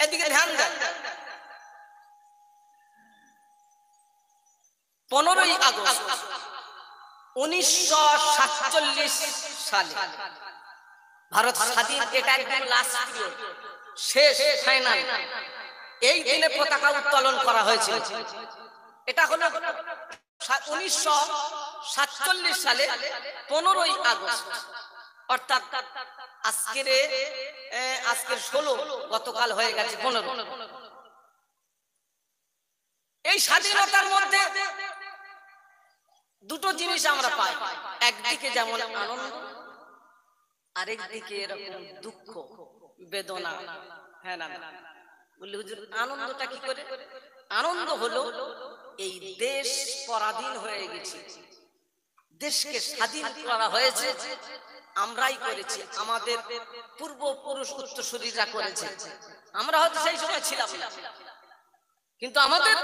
এদিকে ধ্যান দেন। 15ই আগস্ট 1947 সালে ভারত স্বাধীন। এটা একদম লাস্ট পিরিয়ড, শেষ ফাইনাল। এই দিনে পতাকা উত্তোলন করা হয়েছিল। এটা হলো 1947 সালে 15ই আগস্ট, অর্থাৎ আজকের 16, গতকাল হয়ে গেছে 15। এই স্বাধীনতার মধ্যে দুটো জিনিস আমরা পাই, একদিকে যেমন আনন্দ, আরেকদিকে এরকম দুঃখ বেদনা। হ্যাঁ না বললে হুজুর আনন্দটা কি করে? আনন্দ হলো এই দেশ পরাধীন হয়ে গেছে, দেশকে স্বাধীন করা হয়েছে, আমরাই করেছি, আমাদের পূর্বপুরুষ উত্তরসূরিরা করেছে। আমরা হয়তো সেই সময় ছিলাম না, কিন্তু আমাদের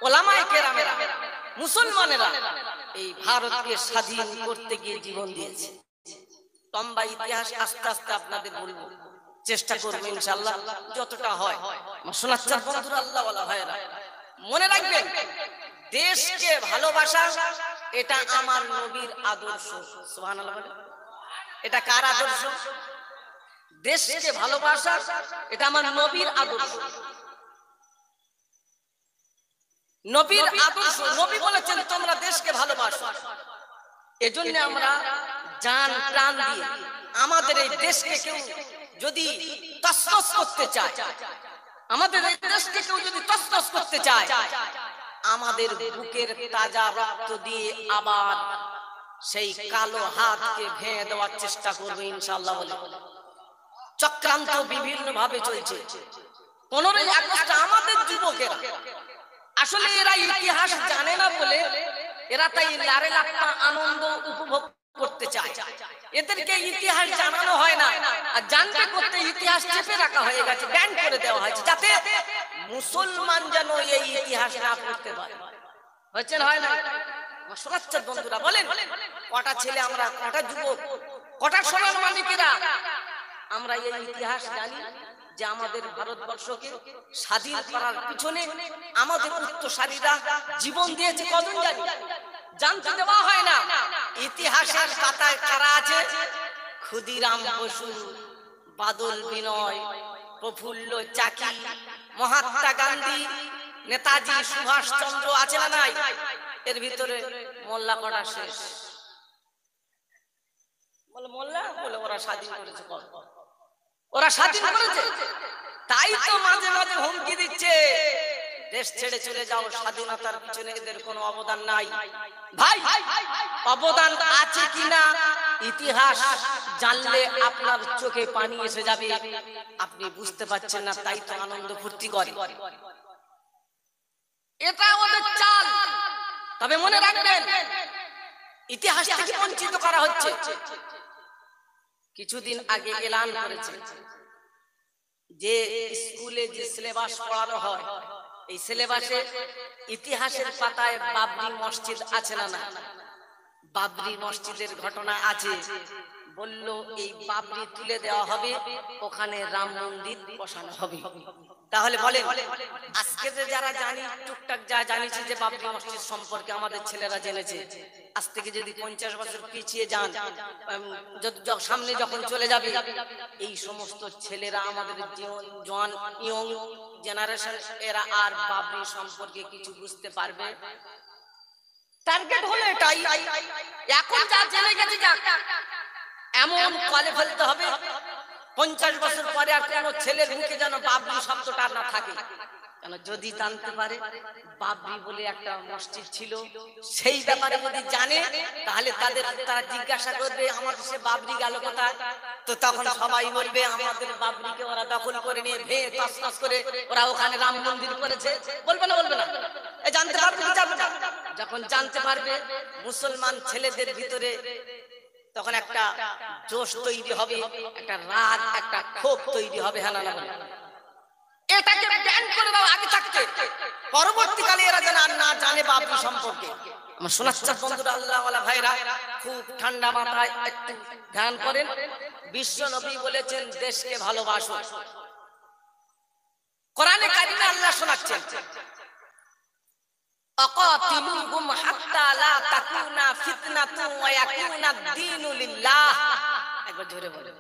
ওলামায়ে কেরামেরা, মুসলমানেরা এই ভারতকে স্বাধীন করতে গিয়ে জীবন দিয়েছে। লম্বা ইতিহাস আস্তে আস্তে আপনাদের বলবো, চেষ্টা করবো ইনশাআল্লাহ যতটা হয়। শোনাচ্ছেন বন্ধুরা, আল্লাহ ওয়ালা ভাইরা, মনে রাখবেন দেশকে ভালোবাসা এটা আমার নবীর আদর্শ। সুবহানাল্লাহ। এটা কার আদর্শ? দেশকে ভালোবাসা এটা আমার নবীর আদর্শ। নবীর আদর্শ, নবী বলেছেন তোমরা দেশকে ভালোবাসো। এজন্য আমরা জান প্রাণ দিয়ে আমাদের এই দেশকে কেউ যদি তছনছ করতে চায়, আমাদের এই দেশকে কেউ যদি তছনছ করতে চায়, আমাদের বুকের তাজা রক্ত দিয়ে আবার সেই কালো হাতকে ভেঙে দেওয়ার চেষ্টা করবে ইনশাআল্লাহ। বলে চক্রান্ত বিভিন্ন ভাবে চলছে। 15ই আগস্ট আমাদের যুবকেরা, আসলে এরা ইতিহাস জানে না বলে এরা তাই লারে লাপ্পা আনন্দ উপভোগ করতে চায়। এদেরকে ইতিহাস জানানো হয় না, আর জানতে করতে ইতিহাস চেপে রাখা হয়ে গেছে, ব্যান করে দেওয়া হয়েছে, যাতে মুসলমান যেন এই ইতিহাস না পড়তে পারে। হয়েছে না হয় না? শোনাচ্ছেন বন্ধুরা, বলেন কটা ছেলে আমরা, কটা যুবক, কটা সোনার মালিকেরা আমরা এই ইতিহাস জানি যে আমাদের ভারতবর্ষকে স্বাধীন করার পিছনে আমাদের উত্তরসূরিরা জীবন দিয়েছে। কজন জানি? জানতে দেওয়া হয় না। ইতিহাসের পাতায় কারা আছে? ক্ষুদিরাম বসু, বাদল বিনয়, প্রফুল্ল চাকি, মহাত্মা গান্ধী, নেতাজি সুভাষ চন্দ্র আছে না নাই? এর ভিতরে মোল্লা কটা শেষ? বলে মোল্লা বলে ওরা স্বাধীন করেছে, ওরা স্বাধীন করেছে, তাই তো মাঝে মাঝে হুমকি দিচ্ছে দেশ ছেড়ে চলে যাও, স্বাধীনতার পিছনে এদের কোনো অবদান নাই। ভাই অবদান আছে কিনা ইতিহাস জানলে আপনার চোখে পানি এসে যাবে, আপনি বুঝতে পারছেন না, তাই তো আনন্দ ফুর্তি করে। এটা ওদের চাল। তবে মনে রাখবেন ইতিহাস থেকে বঞ্চিত করা হচ্ছে। কিছুদিন আগে এলান করেছে যে স্কুলে যে সিলেবাস পড়ানো হয়, এই সিলেবাসে ইতিহাসের পাতায় বাবরি মসজিদ আছে না? না, বাবরি মসজিদের ঘটনা আছে। বলল এই বাবরি তুলে দেওয়া হবে, ওখানে রাম মন্দির বসানো হবে। তাহলে বলেন আজকে যে যারা জানি, টুকটাক যা জানিছি যে বাবরি মসজিদ সম্পর্কে আমাদের ছেলেরা জেনেছে, আজ থেকে যদি 50 বছর পিছিয়ে যান, সামনে যখন চলে যাবে, এই সমস্ত ছেলেরা আমাদের জওয়ান ইয়ং জেনারেশন, এরা আর বাবরি সম্পর্কে কিছু বুঝতে পারবে? টার্গেট হলো এটাই। এখন যা জেনে গেছে এমন কলে ফেলতে হবে 50 বছর পরে আর কোন ছেলের মুখে যেন বাবরি শব্দটা না থাকে। কেন যদি জানতে পারে বাবরি বলে একটা মসজিদ ছিল, সেই ব্যাপারে যদি জানে, তাহলে তারা জিজ্ঞাসা করবে আমাদের সে বাবরি গেল কোথায়? তো তখন সবাই বলবে আমাদের বাবরিকে ওরা দখল করে নিয়ে ভেঙে তছনছ করে ওরা ওখানে রাম মন্দির করেছে। বলবে না? বলবে না? এই জানতে পারবে কি জানবে না? যখন জানতে পারবে মুসলমান ছেলেদের ভিতরে তখন একটা জোশ তৈরি হবে, একটা রাগ, একটা ক্ষোভ তৈরি হবে। হ্যাঁ না? এটাকে ব্যান করে দাও আগে থাকতে, পরবর্তীকালে এরা যেন আর না জানে বাবরি সম্পর্কে। আমার শোনাচ্ছেন বন্ধুরা, আল্লাহ ওয়ালা ভাইরা, খুব ঠান্ডা মাথায় একটু ধ্যান করেন। বিশ্ব নবী বলেছেন দেশকে ভালোবাসো। কোরআনে কারিমে আল্লাহ শোনাচ্ছেন, আকাতিলুহুম হাত্তা লা তাকুনা ফিতনাতুন ওয়া ইয়াকুনা আদ-দীনু লিল্লাহ। একবার জোরে বলেন।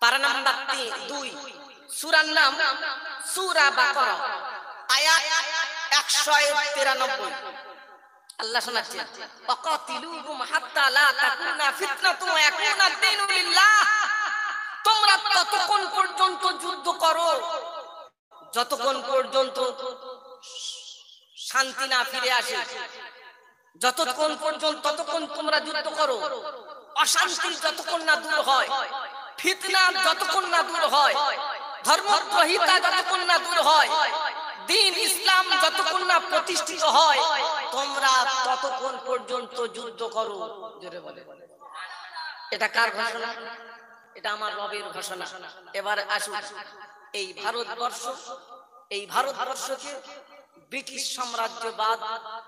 পারা নাম্বার 2, সূরার নাম সূরা বাকারা, আয়াত 193। আল্লাহ শোনাচ্ছেন, আকাতিলুহুম হাত্তা লা তাকুনা ফিতনাতুন ওয়া ইয়াকুনা আদ-দীনু লিল্লাহ। তোমরা ততক্ষণ পর্যন্ত যুদ্ধ করো যতক্ষণ পর্যন্ত শান্তি না ফিরে আসে, যতক্ষণ পর্যন্ত ততক্ষণ তোমরা যুদ্ধ করো, অশান্তি যতক্ষণ না দূর হয়, ফিতনা যতক্ষণ না দূর হয়, ধর্মদ্রোহিতা যতক্ষণ না দূর হয়, দ্বীন ইসলাম যতক্ষণ না প্রতিষ্ঠিত হয়, তোমরা ততক্ষণ পর্যন্ত যুদ্ধ করো। জোরে বলে। এটা কার ঘোষণা? এটা আমার রবের ঘোষণা। এবার আসুন, এই ভারতবর্ষকে ব্রিটিশ সাম্রাজ্যবাদ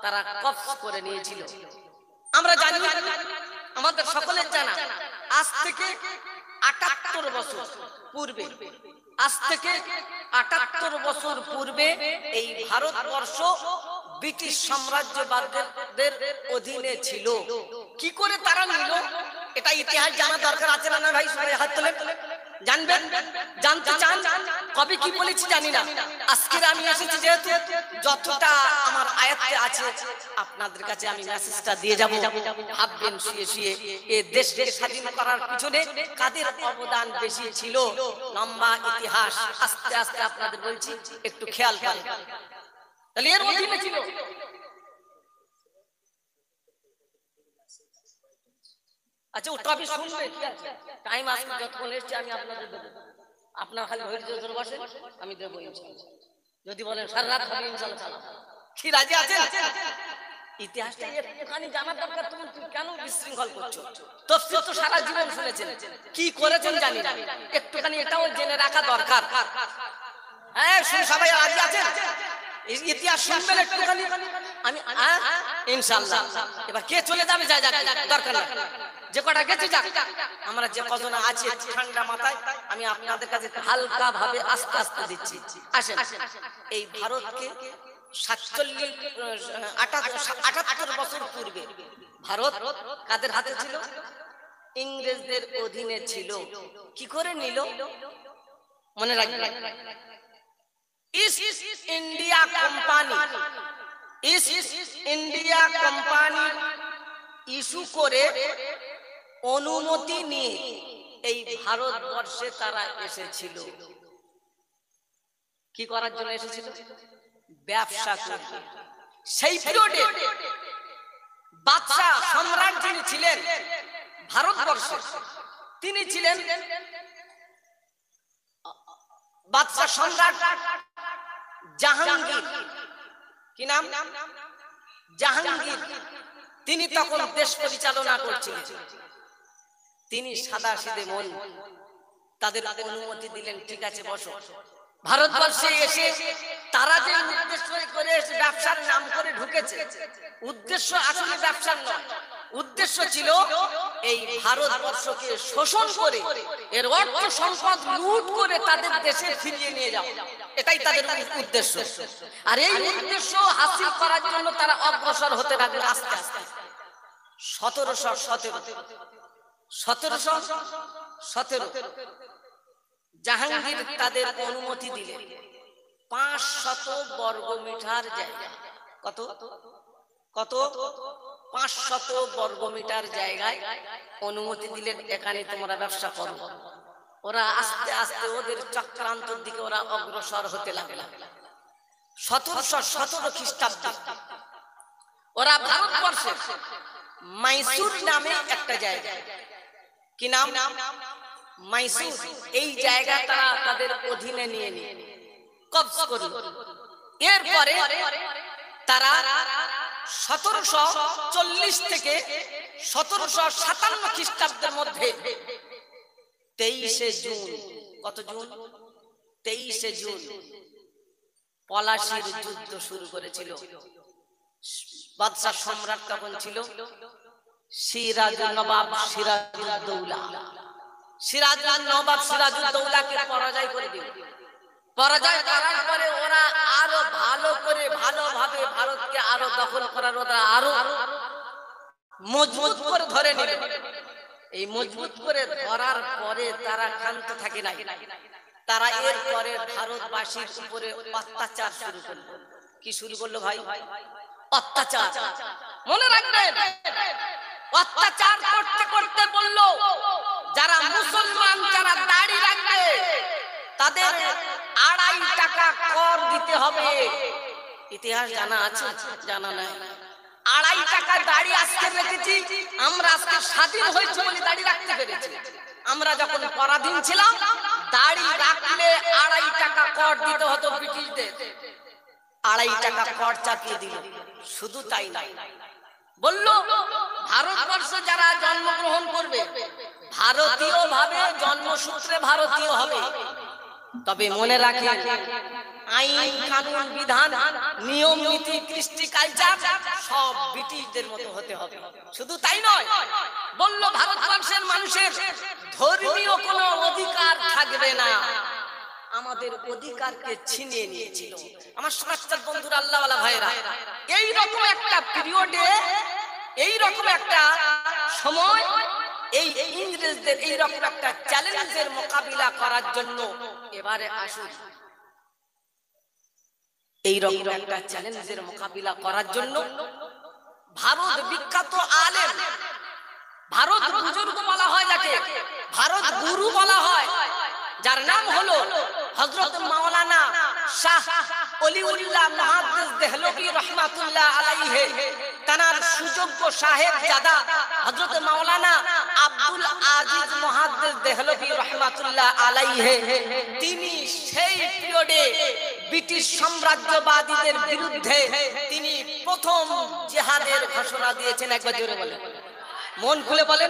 তারা কবজ করে নিয়েছিল। আমরা জানি, আমাদের সকলের জানা, আজ থেকে ৭৮ বছর পূর্বে, আজ থেকে ৭৮ বছর পূর্বে এই ভারতবর্ষ ব্রিটিশ সাম্রাজ্যবাদের অধীনে ছিল। কি করে তারা নিল, এটা ইতিহাস জানা দরকার আছে না ভাই? সবাই হাত তোলেন। জানবেন? জানতে চান? কবে কি বলেছি জানি না। আজকে আমি এসেছি যেহেতু যতটা আমার আয়াতে আছে আপনাদের কাছে আমি মেসেজটা দিয়ে যাব। ভাববেন শুয়ে শুয়ে এই দেশকে স্বাধীন করার পিছনে কাদের অবদান বেশি ছিল। লম্বা ইতিহাস আস্তে আস্তে আপনাদের বলছি, একটু খেয়াল করেন। তাহলে এর অধীনে ছিল। আচ্ছা, ও টপিক শুনবে, ঠিক আছে? টাইম আসলে যতক্ষণ এসছে আমি আপনাদের দেবো। আপনার খালি ধৈর্য ধরে বসেন, আমি দেবো ইনশাআল্লাহ। যদি বলেন সারা রাত হবে ইনশাআল্লাহ চালাবো। কি রাজি আছেন? ইতিহাসটা একটুখানি জানার দরকার। তুমি কেন বিশৃঙ্খল করছো? তাফসীর তো সারা জীবন শুনেছেন, কি করেছেন জানি না, একটুখানি এটাও জেনে রাখা দরকার। হ্যাঁ, সবাই রাজি আছেন? ইতিহাস শুনবেন একটুখানি, আমি ইনশাআল্লাহ। এবার কে চলে যাবে যায় দরকার না, যে কটা গেছে যাক। আমরা যে কজন আছে ঠান্ডা মাথায় আমি আপনাদের কাছে হালকা ভাবে আস্তে আস্তে দিচ্ছি। আসেন, এই ভারতকে ৭৮ বছর পূর্বে ভারত কাদের হাতে ছিল? ইংরেজদের অধীনে ছিল। কি করে নিল মনে রাখবেন। ইস্ট ইন্ডিয়া কোম্পানি ইস্যু করে অনুমতি নিয়ে এই ভারতবর্ষে তারা এসেছিল। কি করার জন্য এসেছিল? ব্যবসা করতে। সেই পিরিয়ডে বাদশা সম্রাট যিনি ছিলেন ভারতবর্ষে, তিনি ছিলেন বাদশা সম্রাট জাহাঙ্গীর। কি নাম? জাহাঙ্গীর। তিনি তখন দেশ পরিচালনা করছিলেন। তিনি সাদাসিধে মন, তাদের অনুমতি দিলেন, ঠিক আছে বসো। ভারতবর্ষে এসে তারা যে উদ্দেশ্য করে ব্যবসার নাম করে ঢুকেছে, উদ্দেশ্য আসলে ব্যবসার নয়। উদ্দেশ্য ছিল এই ভারতবর্ষকে শোষণ করে এর অর্থ সম্পদ লুট করে তাদের দেশে ফিরিয়ে নিয়ে যাও, এটাই তাদের উদ্দেশ্য। আর এই উদ্দেশ্য হাসিল করার জন্য তারা অগ্রসর হতে লাগলো আস্তে আস্তে। 1717 জাহাঙ্গীর তাদের অনুমতি দিলেন 500 বর্গমিটার জায়গা। কত কত 500 বর্গমিটার জায়গায় অনুমতি দিলেন, এখানে তোমরা ব্যবসা করো। ওরা আস্তে আস্তে ওদের চক্রান্তর দিকে ওরা অগ্রসর হতে লাগলো। 1717 খ্রিস্টাব্দে ওরা ভারতবর্ষে মাইসুর নামে একটা জায়গা, কি নাম? মাইসুর। এই জায়গাটা তাদের অধীনে নিয়ে কবজ করল। এরপরে তারা 1740 থেকে 1757 খ্রিস্টাব্দের মধ্যে 23শে জুন, কত জুন? 23শে জুন পলাশীর যুদ্ধ শুরু করেছিল। বাদশা সম্রাট তখন ছিল নবাব সিরাজউদ্দৌলা। সিরাজউদ্দৌলাকে পরাজয় করে দিল। পরাজয় করার পরে ওরা আরো ভালো করে ভালোভাবে ভারতকে আরো দখল করার ওরা আরো মজবুত করে ধরে নিল। এই মজবুত করে ধরার পরে তারা ক্ষান্ত থাকে নাই, তারা এরপরে ভারতবাসীর উপরে অত্যাচার শুরু করলো। কি শুরু করলো ভাই? অত্যাচার। মনে রাখবেন, অত্যাচার করতে করতে বলল যারা মুসলমান যারা দাড়ি রাখবে তাদের 2.5 টাকা কর দিতে হবে। ইতিহাস জানা আছে? জানা নাই। 2.5 টাকা দাড়ি আজকে রেখেছি আমরা, আজকে স্বাধীন হয়েছে বলে দাড়ি রাখতে পেরেছি। আমরা যখন পরাধীন ছিলাম দাড়ি রাখলে 2.5 টাকা কর দিতে হতো ব্রিটিশদের। 2.5 টাকা কর চাপিয়ে দিল। শুধু তাই নাই, বলল ভারতবর্ষে যারা জন্মগ্রহণ করবে ভারতীয় ভাবে, জন্মসূত্রে ভারতীয় হবে, তবে মনে রাখে আইন কানুন বিধান নিয়ম নীতি কৃষ্টি কালচার সব ব্রিটিশদের মতো হতে হবে। শুধু তাই নয়, বলল ভারতবর্ষের মানুষের ধর্মীয় কোনো অধিকার থাকবে না। আমাদের অধিকারকে ছিনিয়ে নিয়েছিল। আমার সমাজের বন্ধুরা, আল্লাহওয়ালা ভাইরা, এই রকম একটা পিরিয়ডে, এই রকম একটা সময় এই ইংরেজদের এই রকম একটা চ্যালেঞ্জের মোকাবিলা করার জন্য এবারে আসুন, এই রকম একটা চ্যালেঞ্জের মোকাবিলা করার জন্য ভারত বিখ্যাত আলেম, ভারত বুজুর্গ বলা হয় যাকে, ভারত গুরু বলা হয়, যার নাম হলো হযরত মাওলানা শাহ ওলিউল্লাহ মুহাদ্দিস দেহলভী রাহমাতুল্লাহ আলাইহি, তার সুযোগ্য সাহেব জাদা হযরত মাওলানা আব্দুল আজিজ মুহাদ্দিস দেহলভী রাহমাতুল্লাহ আলাইহি, তিনি সেই পিরিয়ডে ব্রিটিশ সাম্রাজ্যবাদীদের বিরুদ্ধে তিনি প্রথম জিহাদের ঘোষণা দিয়েছেন। একবার জোরে বলে, মন খুলে বলে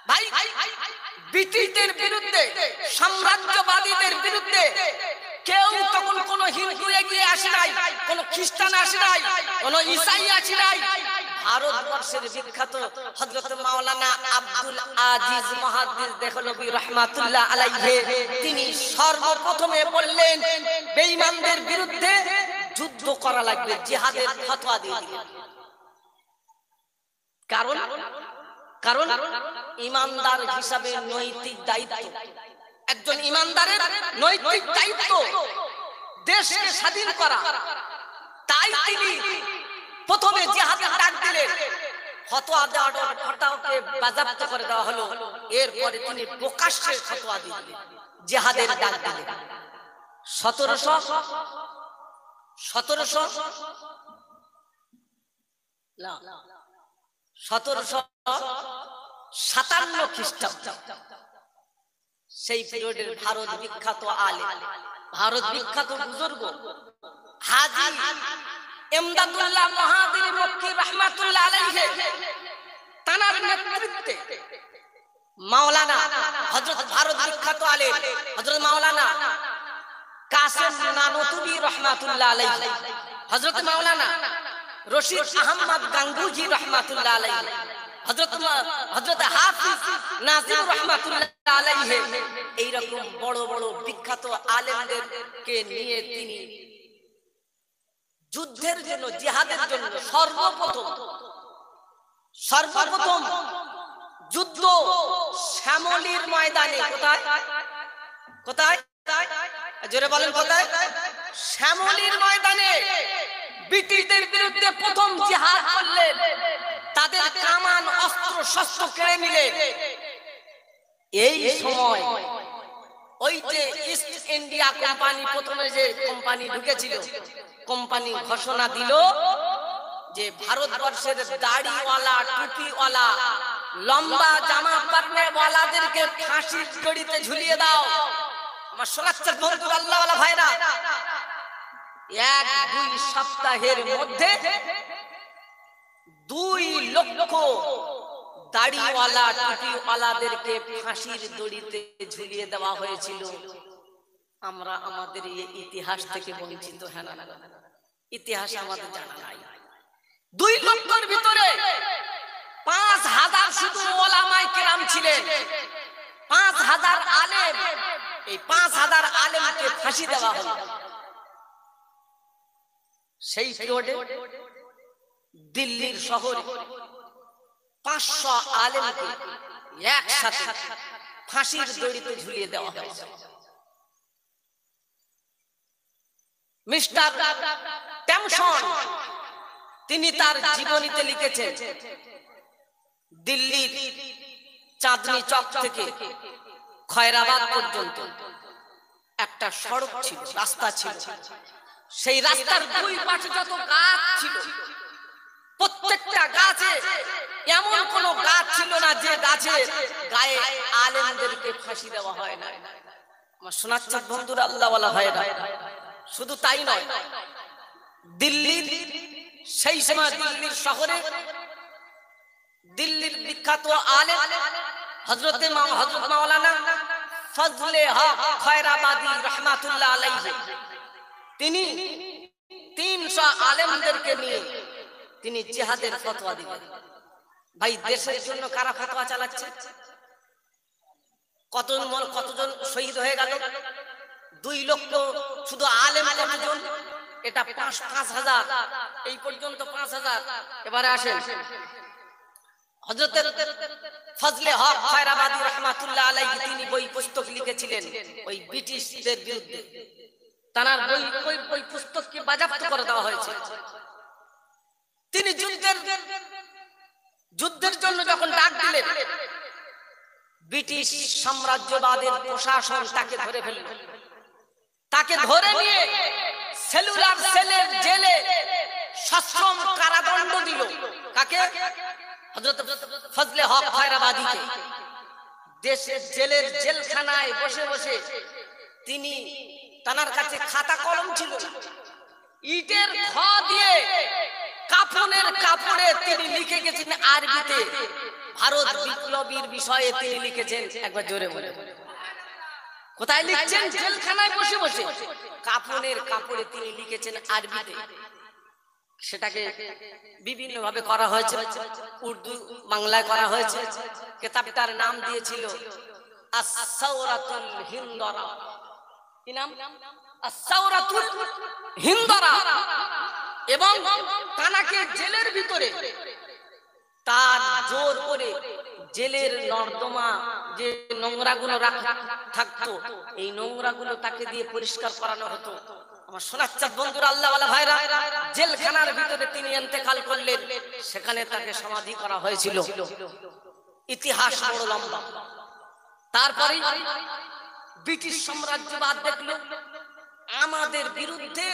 ভাই, ব্রিটিশদের বিরুদ্ধে, সাম্রাজ্যবাদীদের বিরুদ্ধে কেউ তখন কোন হিন্দু এগিয়ে আসে নাই, কোন খ্রিস্টান আসে নাই, কোন ঈসাই আসে নাই। ভারতবর্ষের বিখ্যাত হযরত মাওলানা আব্দুল আজিজ মুহাদ্দিস দেহলভী রাহমাতুল্লাহ আলাইহি, তিনি সর্বপ্রথমে বললেন বেঈমানদের বিরুদ্ধে যুদ্ধ করা লাগবে, জিহাদের ফতোয়া দিয়ে দিলেন। কারণ কারণ ইমানদার হিসাবে নৈতিক দায়িত্ব, একজন ইমানদারের নৈতিক দায়িত্ব দেশকে স্বাধীন করা। তাই তিনি প্রথমে জিহাদের ডাক দিলেন, ফতোয়া দেওয়ার ফতোয়াকে বাজেয়াপ্ত করে দেওয়া হলো। এরপরে তিনি প্রকাশ্যে ফতোয়া দিলেন, জিহাদের ডাক দিলেন। 1757 খ্রিস্টাব্দ, সেই পিরিয়ডের ভারত বিখ্যাত আলেম, ভারত বিখ্যাত বুজুর্গ হাজী ইমদাদুল্লাহ মুহাজির মক্কি রাহমাতুল্লাহ আলাইহি, তার নেতৃত্বে মাওলানা হযরত ভারত বিখ্যাত আলেম হযরত মাওলানা কাসেম নানুতুবি রাহমাতুল্লাহ আলাইহি, হযরত মাওলানা রশিদ আহমদ গাঙ্গুহি রাহমাতুল্লাহ আলাইহি, হযরত হাফিজ নাজিম রাহমাতুল্লাহ আলাইহি, এই রকম বড় বড় বিখ্যাত আলেমদেরকে নিয়ে তিনি যুদ্ধের জন্য, জিহাদের জন্য সর্বপ্রথম যুদ্ধ শ্যামলীর ময়দানে, কোথায় কোথায় জোরে বলেন, কোথায়? শ্যামলীর ময়দানে ব্রিটিশদের বিরুদ্ধে প্রথম জিহাদ করলেন। তাদের কামান অস্ত্র শস্ত্র কেড়ে নিলেন। এই সময় ওই যে ইস্ট ইন্ডিয়া কোম্পানি, প্রথমে যে কোম্পানি ঢুকেছিল, কোম্পানি ঘোষণা দিল যে ভারতবর্ষের দাড়িওয়ালা, টুপিওয়ালা, লম্বা জামা পরনেওয়ালাদেরকে ফাঁসির দড়িতে ঝুলিয়ে দাও। আমার সোনাচ্চার বন্ধু আল্লাহওয়ালা ভাইরা, 1-2 সপ্তাহের মধ্যে 2 লক্ষ দাড়িওয়ালা, টুপিওয়ালাদেরকে ফাঁসির দড়িতে ঝুলিয়ে দেওয়া হয়েছিল। আমরা আমাদের এই ইতিহাস থেকে বঞ্চিত, হ্যাঁ না? ইতিহাস আমাদের জানা নাই। 2 লক্ষের ভিতরে 5000 শুধু ওলামায়ে কেরাম ছিলেন, 5000 আলেম, এই 5000 আলেমকে ফাঁসি দেওয়া হলো। সেই পিরিয়ডে দিল্লির শহরে 500 আলেমকে একসাথে ফাঁসির দড়িতে ঝুলিয়ে দেওয়া হয়েছে। মিস্টার ট্যামসন তিনি তার জীবনীতে লিখেছেন, দিল্লির চাঁদনি চক থেকে খয়রাবাদ পর্যন্ত একটা সড়ক ছিল, রাস্তা ছিল। সেই রাস্তার দুই পাশে যত গাছ ছিল, প্রত্যেকটা গাছে এমন কোন গাছ ছিল না যে গাছের গায়ে আলেমদেরকে ফাঁসি দেওয়া হয় না। আমার শোনাচ্ছে বন্ধুরা, আল্লাহওয়ালা ভাইরা, শুধু তাই নয়, দিল্লির সেই সময় দিল্লির শহরে দিল্লির বিখ্যাত আলেম হযরত মাওলানা ফজলে হক খয়রাবাদী রাহমাতুল্লাহ আলাইহি, তিনি 300 আলেমদেরকে নিয়ে তিনি জিহাদের ফতোয়া দিলেন। ভাই, দেশের জন্য কারা ফতোয়া চালাচ্ছে? কতজন শহীদ হয়ে গেল? 2 লক্ষ। শুধু আলেম কতজন? এটা 5,000, এই পর্যন্ত 5,000। এবারে আসেন, হযরত ফজলে হক খয়রাবাদী রাহমাতুল্লাহ আলাইহি তিনি বই পুস্তক লিখেছিলেন ওই ব্রিটিশদের বিরুদ্ধে। তার বই পুস্তককে বাজেয়াপ্ত করে দেওয়া হয়েছে। তিনি যুদ্ধের জন্য যখন ডাক দিলেন, ব্রিটিশ সাম্রাজ্যবাদের প্রশাসন তাকে ধরে ফেলল। তাকে ধরে নিয়ে সেলুলার সেলের জেলে সশ্রম কারাদণ্ড দিল। কাকে? হযরত ফজলে হক খয়রাবাদীকে। দেশের জেলের জেলখানায় বসে বসে তিনি, তার কাছে খাতা কলম ছিল, ইটের খ দিয়ে কাফনের কাপড়ে তিনি লিখে গেছেন আরবিতে ভারত বিপ্লবীর বিষয়ে তিনি লিখেছেন। একবার জোরে বলে, কোথায় লিখছেন? জেলখানায় বসে বসে কাফনের কাপড়ে তিনি লিখেছেন আরবিতে। সেটাকে বিভিন্ন ভাবে করা হয়েছে, উর্দু বাংলায় করা হয়েছে। কিতাবটার নাম দিয়েছিল আস-সাওরাতুল হিন্দরা। কি নাম? আস-সাওরাতুল হিন্দরা। এবং তানাকে জেলের ভিতরে তার জোর করে জেলের নর্দমা যে নোংরাগুলো থাকতো, এই নোংরাগুলো তাকে দিয়ে পরিষ্কার করানো হতো। আমার শোনাচ্ছে বন্ধুরা, আল্লাহওয়ালা ভাইরা, জেলখানার ভিতরে তিনি ইন্তেকাল করলেন। সেখানে তাকে সমাধি করা হয়েছিল। ইতিহাস বড় লম্বা। তারপরে ব্রিটিশ সাম্রাজ্যবাদ দেখলো আমাদের বিরুদ্ধে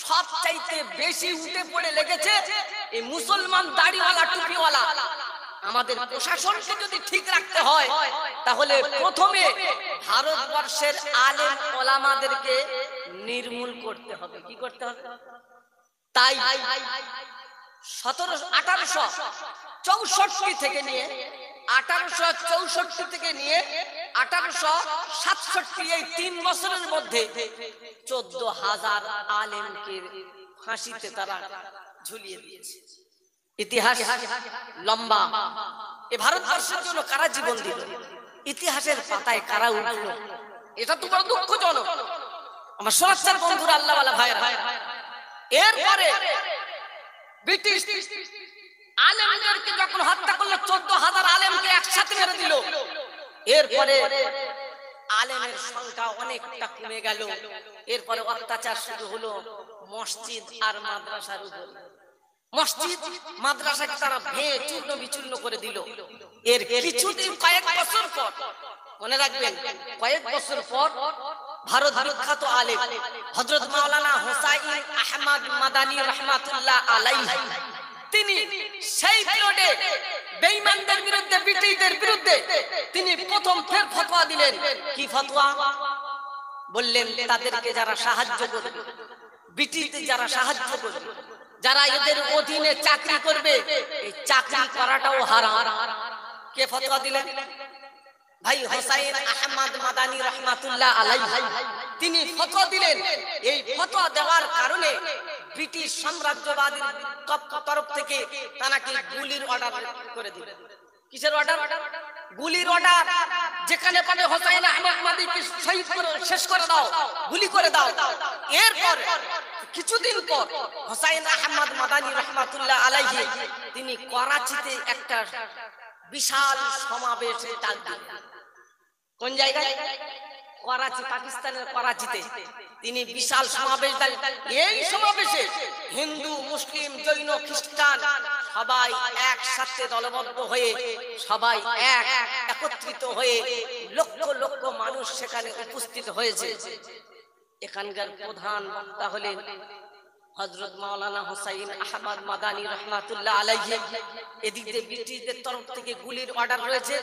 সবচাইতে বেশি উঠে পড়ে লেগেছে এই মুসলমান দাড়িওয়ালা টুপিওয়ালা। আমাদের প্রশাসনকে যদি ঠিক রাখতে হয়, তাহলে প্রথমে ভারতবর্ষের আলেম ওলামাদেরকে নির্মূল করতে হবে। কি করতে হবে? তাই 1864 থেকে নিয়ে 1867 এই 3 বছরের মধ্যে 14,000 আলেমকে ফাঁসিতে তারা ঝুলিয়ে দিয়েছে। ইতিহাস লম্বা। এ ভারতবর্ষের জন্য কারা জীবন দিল? ইতিহাসের পাতায় কারা উঠল? এটা তো বড় দুঃখজনক। আমার শোনাচ্ছেন বন্ধুরা, আল্লাহওয়ালা ভাইরা, এরপরে ব্রিটিশ আলেমদেরকে যখন হত্যা করলো, 14,000 আলেমকে একসাথে মেরে দিল। এরপরে আলেমের সংখ্যা অনেকটা কমে গেল। এরপরে অত্যাচার শুরু হলো মসজিদ আর মাদ্রাসার উপর। মসজিদ মাদ্রাসাকে তারা ভেঙে চূর্ণ বিচূর্ণ করে দিল। এর কিছুদিন, কয়েক বছর পর, মনে রাখবেন, কয়েক বছর পর ভারত বিখ্যাত আলেম হযরত মাওলানা হুসাইন আহমদ মাদানী রাহমাতুল্লাহ আলাইহি, তিনি সেই পিরিয়ডে বেঈমানদের বিরুদ্ধে, ব্রিটিশদের বিরুদ্ধে তিনি প্রথম ফের ফতোয়া দিলেন। কি ফতোয়া? বললেন তাদেরকে যারা সাহায্য করবে, ব্রিটিশদের যারা সাহায্য করবে, যারা এদের অধীনে চাকরি করবে, এই চাকরি করাটাও হারাম। কে ফতোয়া দিলেন? ভাই হুসাইন আহমদ মাদানী রাহমাতুল্লাহ আলাইহি, তিনি ফতোয়া দিলেন। এই ফতোয়া দেওয়ার কারণে ব্রিটিশ সাম্রাজ্যবাদীর তরফ থেকে তানাকে গুলির অর্ডার করে দিলেন। কিসের অর্ডার? গুলির অর্ডার, যেখানে পাবে হোসাইন আহমদ মাদানিকে শহীদ করে শেষ করে দাও, গুলি করে দাও। এরপর কিছুদিন পর হোসাইন আহমদ মাদানি রহমাতুল্লাহ আলাইহি তিনি করাচিতে একটা বিশাল সমাবেশে ডাক দিলেন। কোন জায়গায়? করাচি, পাকিস্তানের করাচিতে তিনি বিশাল সমাবেশ দিলেন। এই সমাবেশে হিন্দু, মুসলিম, জৈন, খ্রিস্টান সবাই একসাথে দলবদ্ধ হয়ে, সবাই একত্রিত হয়ে লক্ষ লক্ষ মানুষ সেখানে উপস্থিত হয়েছে। এখানকার প্রধান বক্তা হলেন হযরত মাওলানা হোসাইন আহমদ মাদানি রহমাতুল্লাহ আলাইহি। এদিক দিয়ে ব্রিটিশদের তরফ থেকে গুলির অর্ডার রয়েছে।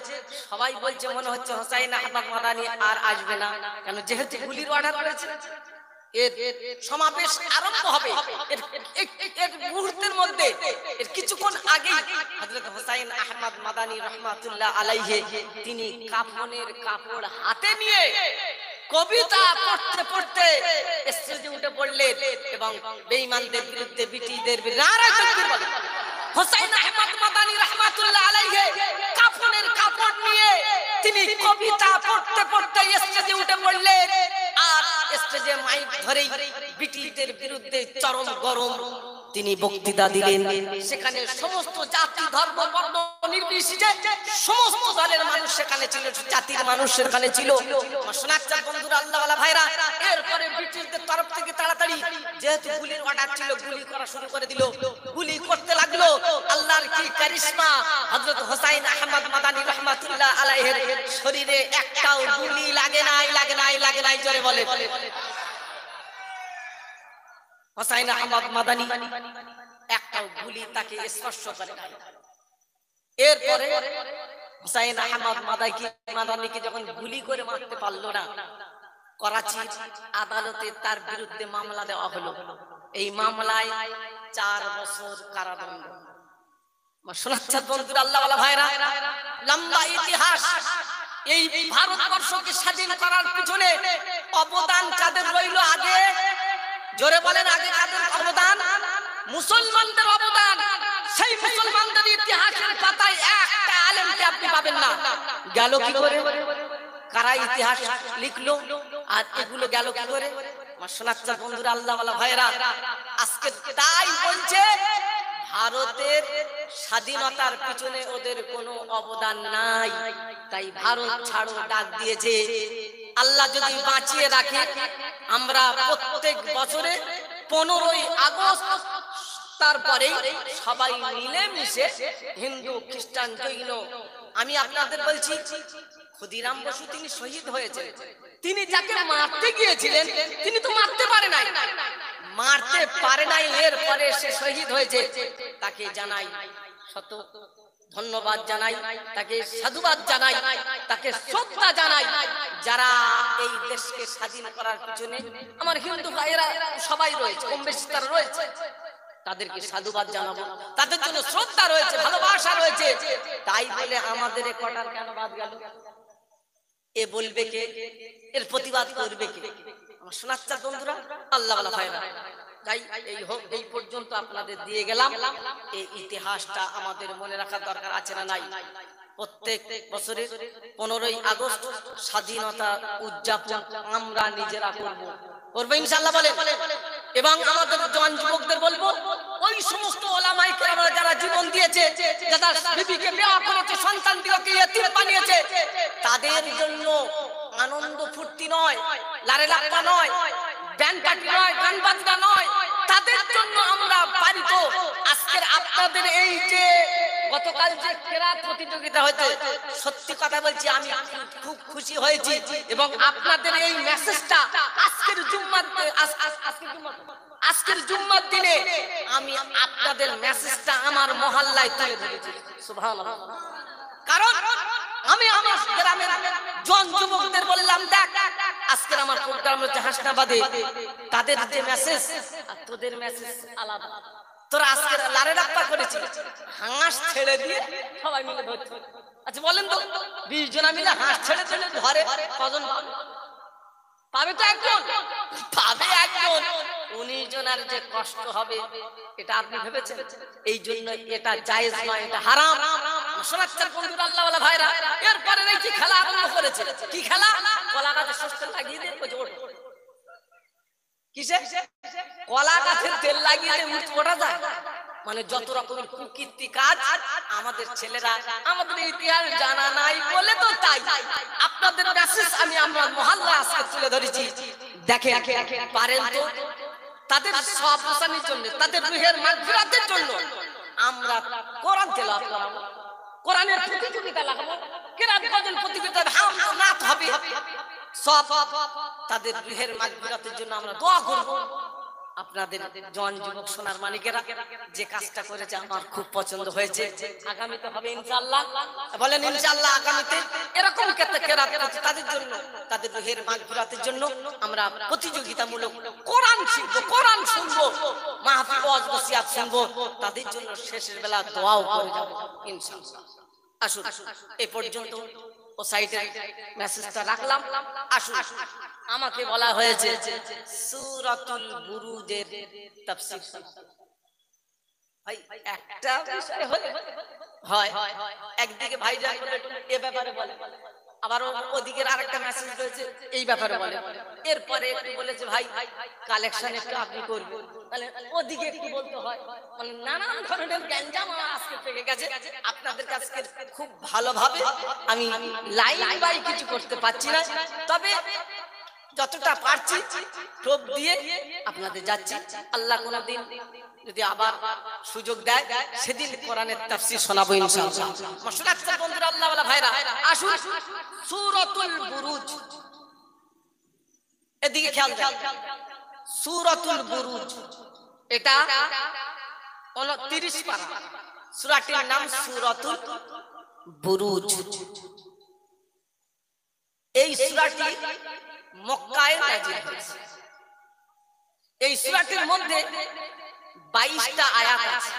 সবাই বলছে মনে হচ্ছে হোসাইন আহমদ মাদানি আর আসবে না, কেন যেহেতু গুলির অর্ডার রয়েছে। এর সমাবেশ আরম্ভ হবে, এর মুহূর্তের মধ্যে, এর কিছুক্ষণ আগে হযরত হোসাইন আহমদ মাদানি রহমাতুল্লাহ আলাইহি তিনি কাফনের কাপড় হাতে নিয়ে কবিতা পড়তে পড়তে স্টেজে উঠে পড়লেন এবং বেঈমানদের বিরুদ্ধে, ব্রিটিশদের বিরুদ্ধে নারায়ে তাকবীর বলেন। হোসাইন আহমদ মাদানি রহমাতুল্লাহ আলাইহি কাফনের কাপড় নিয়ে তিনি কবিতা পড়তে পড়তে স্টেজে উঠে পড়লেন আর স্টেজে মাইক ধরেই ব্রিটিশদের বিরুদ্ধে চরম গরম তিনি বক্তৃতা দিলেন। সেখানে সমস্ত জাতি, ধর্ম, বর্ণ নির্বিশেষে সমস্ত দলের মানুষ সেখানে ছিল, জাতির মানুষ সেখানে ছিল। শোনাচ্ছেন বন্ধুরা, আল্লাহওয়ালা ভাইরা। এরপরে ব্রিটিশদের তরফ থেকে তাড়াতাড়ি, যেহেতু গুলির অর্ডার ছিল, গুলি করা শুরু করে দিল। গুলি করতে লাগলো। আল্লাহর কি কারিশমা! হযরত হোসাইন আহমদ মাদানি রহমাতুল্লাহ আলাইহির শরীরে একটাও গুলি লাগে নাই, লাগে নাই, লাগে নাই, জোরে বলে। হোসাইন আহমদ মাদানি একটাও গুলি তাকে স্পর্শ করে নাই। এরপরে হোসাইন আহমদ মাদানিকে যখন গুলি করে মারতে পারলো না, করাচি আদালতে তার বিরুদ্ধে মামলা দেওয়া হলো। এই মামলায় 4 বছর কারাদণ্ড। শোনাচ্ছেন বন্ধুরা, আল্লাহওয়ালা ভাইরা, লম্বা ইতিহাস। এই ভারতবর্ষকে স্বাধীন করার পিছনে অবদান কাদের রইল? আগে জোরে বলেন, আগে কাদের অবদান? মুসলমানদের অবদান। সেই মুসলমানদের ইতিহাসের পাতায় একটা আলেমকে আপনি পাবেন না। গেল কি করে? কারা ইতিহাস লিখলো আর এগুলো গেল কি করে? আমার শোনাচ্ছেন বন্ধুরা, আল্লাহওয়ালা ভাইরা, আজকে তাই বলছে ভারতের স্বাধীনতার পিছনে ওদের কোনো অবদান নাই, তাই ভারত ছাড়ো ডাক দিয়েছে। আল্লাহ যদি বাঁচিয়ে রাখে, আমরা প্রত্যেক বছরে 15ই আগস্ট তারপরে সবাই মিলেমিশে, হিন্দু, খ্রিস্টান, জৈন, আমি আপনাদের বলছি, ক্ষুদিরাম বসু তিনি শহীদ হয়েছে। তিনি যাকে মারতে গিয়েছিলেন তিনি তো মারতে পারে নাই, মারতে পারে নাই, এরপরে সে শহীদ হয়েছে। তাকে জানাই শত ধন্যবাদ, জানাই তাকে সাধুবাদ, জানাই তাকে শ্রদ্ধা জানাই। যারা এই দেশকে স্বাধীন করার পিছনে, আমার হিন্দু ভাইয়েরা সবাই রয়েছে, কম বেশি তারা রয়েছে, তাদেরকে সাধুবাদ জানাবো, তাদের জন্য শ্রদ্ধা রয়েছে, ভালোবাসা রয়েছে। তাই বলে আমাদের কটার কেন বাদ গেল? এ বলবে কে? এর প্রতিবাদ করবে কে? আমার শোনাচ্ছেন বন্ধুরা, আল্লাহওয়ালা ভাইরা, তাই এই পর্যন্ত আপনাদের দিয়ে গেলাম। এই ইতিহাসটা আমাদের মনে রাখার দরকার আছে না নাই? প্রত্যেক বছরে 15ই আগস্ট স্বাধীনতা উদযাপন আমরা নিজেরা করব, করবো ইনশাআল্লাহ বলে। এবং আমাদের জওয়ান যুবকদের বলবো, ওই সমস্ত ওলামায়ে কেরাম যারা জীবন দিয়েছে, যারা বিবিকে বিয়ে করেছে, সন্তানদেরকে ইতিম বানিয়েছে, তাদের জন্য আনন্দ ফুর্তি নয়, লারে লাপ্পা নয়, ব্যান্ড পার্টি নয়, গান বাজনা নয়, তাদের জন্য আমরা পারিত। আজকের আপনাদের এই যে গতকাল যে কেরাত প্রতিযোগিতা হয়েছে, সত্যি কথা বলছি আমি খুব খুশি হয়েছি। এবং আপনাদের এই মেসেজটা আজকের জুম্মার দিনে আমি আপনাদের মেসেজটা আমার মহল্লায় তুলে ধরেছি। সুবহানাল্লাহ। কারণ আমি আমার গ্রামের জন যুবকদের বললাম, দেখ আজকের আমার প্রোগ্রাম হচ্ছে হাসনাবাদে, তাদের যে মেসেজ আর তোদের মেসেজ আলাদা। তোরা আজকে লারে রাপ্পা করেছিস, হাঁস ছেড়ে দিয়ে সবাই মিলে ধরছে। আচ্ছা বলেন তো, 20 জনা মিলে হাঁস ছেড়ে দিলে ধরে কজন পাবে? তো একজন পাবে, একজন। 19 জনের যে কষ্ট হবে এটা আপনি ভেবেছেন? এই জন্য এটা জায়েজ নয়, এটা হারাম। শোনাচ্ছেন বন্ধুরা, আল্লাহওয়ালা ভাইরা। এরপরে দেখি খেলা আরম্ভ করেছে। কি খেলা? কলা গাছে সর্ষে লাগিয়ে দিয়ে কিসে কলা গাছের তেল লাগিয়ে ওঠা যায়। মানে যত রকমের কুকীর্তি কাজ আমাদের ছেলেরা, আমাদের ইতিহাস জানা নাই বলে তো তাই আপনাদের মেসেজ আমরা মহল্লা আজকে তুলে ধরেছি। দেখে পারেন তো তাদের সবসানির জন্য, তাদের রুহের মাগফিরাতের জন্য আমরা কোরআন তেলাওয়াত করব, কোরআনের প্রতিযোগিতা লাগাবো, কিরাত গজল প্রতিযোগিতা নাত হবে, সব তাদের রুহের মাগফিরাতের জন্য আমরা দোয়া করব। আপনাদের জওয়ান যুবক সোনার মানিকেরা যে কাজটা করেছে আমার খুব পছন্দ হয়েছে। আগামীতে হবে ইনশাআল্লাহ, বলেন ইনশাআল্লাহ। আগামীতে এরকম কেরাত তাদের জন্য, তাদের রুহের মাগফিরাতের জন্য আমরা প্রতিযোগিতামূলক কোরআন শিখবো, কোরআন শুনবো, মাহফিল ওয়াজ নসিহত শুনবো, তাদের জন্য শেষের বেলা দোয়াও করে যাব ইনশাআল্লাহ। আসুন এই পর্যন্ত ও সাইডে মেসেজটা রাখলাম। আসুন, আমাকে বলা হয়েছে সূরাতুল বুরুজের তাফসীর। ভাই একটা বিষয় হয়, একদিকে ভাইজান এই ব্যাপারে বলে, আবার ওদিকে আরেকটা মেসেজ রয়েছে এই ব্যাপারে বলে। এরপরে একটু বলেছে ভাই কালেকশন একটু আপনি করবেন, তাহলে ওদিকে একটু বলতে হয়। মানে নানান ধরনের গ্যাঞ্জাম আজকে পেকে গেছে। আপনাদের কাছে খুব ভালোভাবে আমি লাইন বাই কিছু করতে পারছি না, তবে যতটা পারছি টোপ দিয়ে আপনাদের যাচ্ছি। আল্লাহ কোনদিন যদি আবার সুযোগ দেয় সেদিন কোরআনের তাফসীর শোনাবো ইনশাআল্লাহ। মাশাআল্লাহ বন্ধুরা, আল্লাহওয়ালা ভাইরা, আসুন সূরাতুল বুরুজ, এদিকে খেয়াল দেন। সূরাতুল বুরুজ এটা 29 পারা, সূরাটির নাম সূরাতুল বুরুজ। এই সূরাটি মক্কায় নাযিল হয়েছে। এই সূরাটির মধ্যে 22টা আয়াত আছে।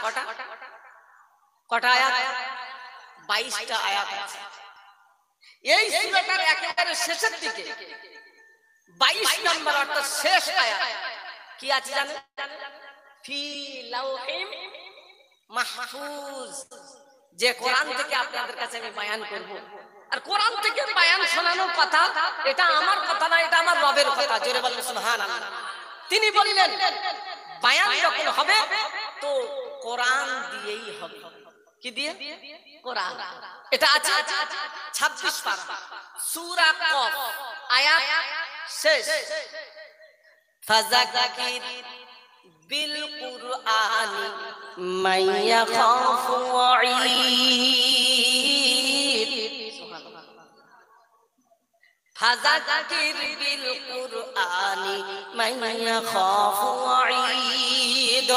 কটা আয়াত? 22টা আয়াত আছে। এই সূরাটার একেবারে শেষের দিকে 22 নম্বর অর্থাৎ শেষ আয়াত কি আছে জানেন? ফি লাউহিম মাহফুজ। যে কোরআন থেকে আপনাদের কাছে আমি বয়ান করব, আর কোরআন থেকে বয়ান শোনানোর কথা এটা আমার কথা না, এটা আমার রবের কথা। জোরে বলেন সুবহানাল্লাহ। তিনি বললেন বয়ান যখন হবে তো কোরআন দিয়েই হবে। কি দিয়ে? কোরআন। এটা আছে 26 পারা, সূরা কফ, আয়াত শেষ। ফাযাকির বিল কুরআনি মান ইয়াখাফু ওয়াঈদ। ফাযাকির বিল কুরআনি মান ইয়াখাফু ওয়াঈদ।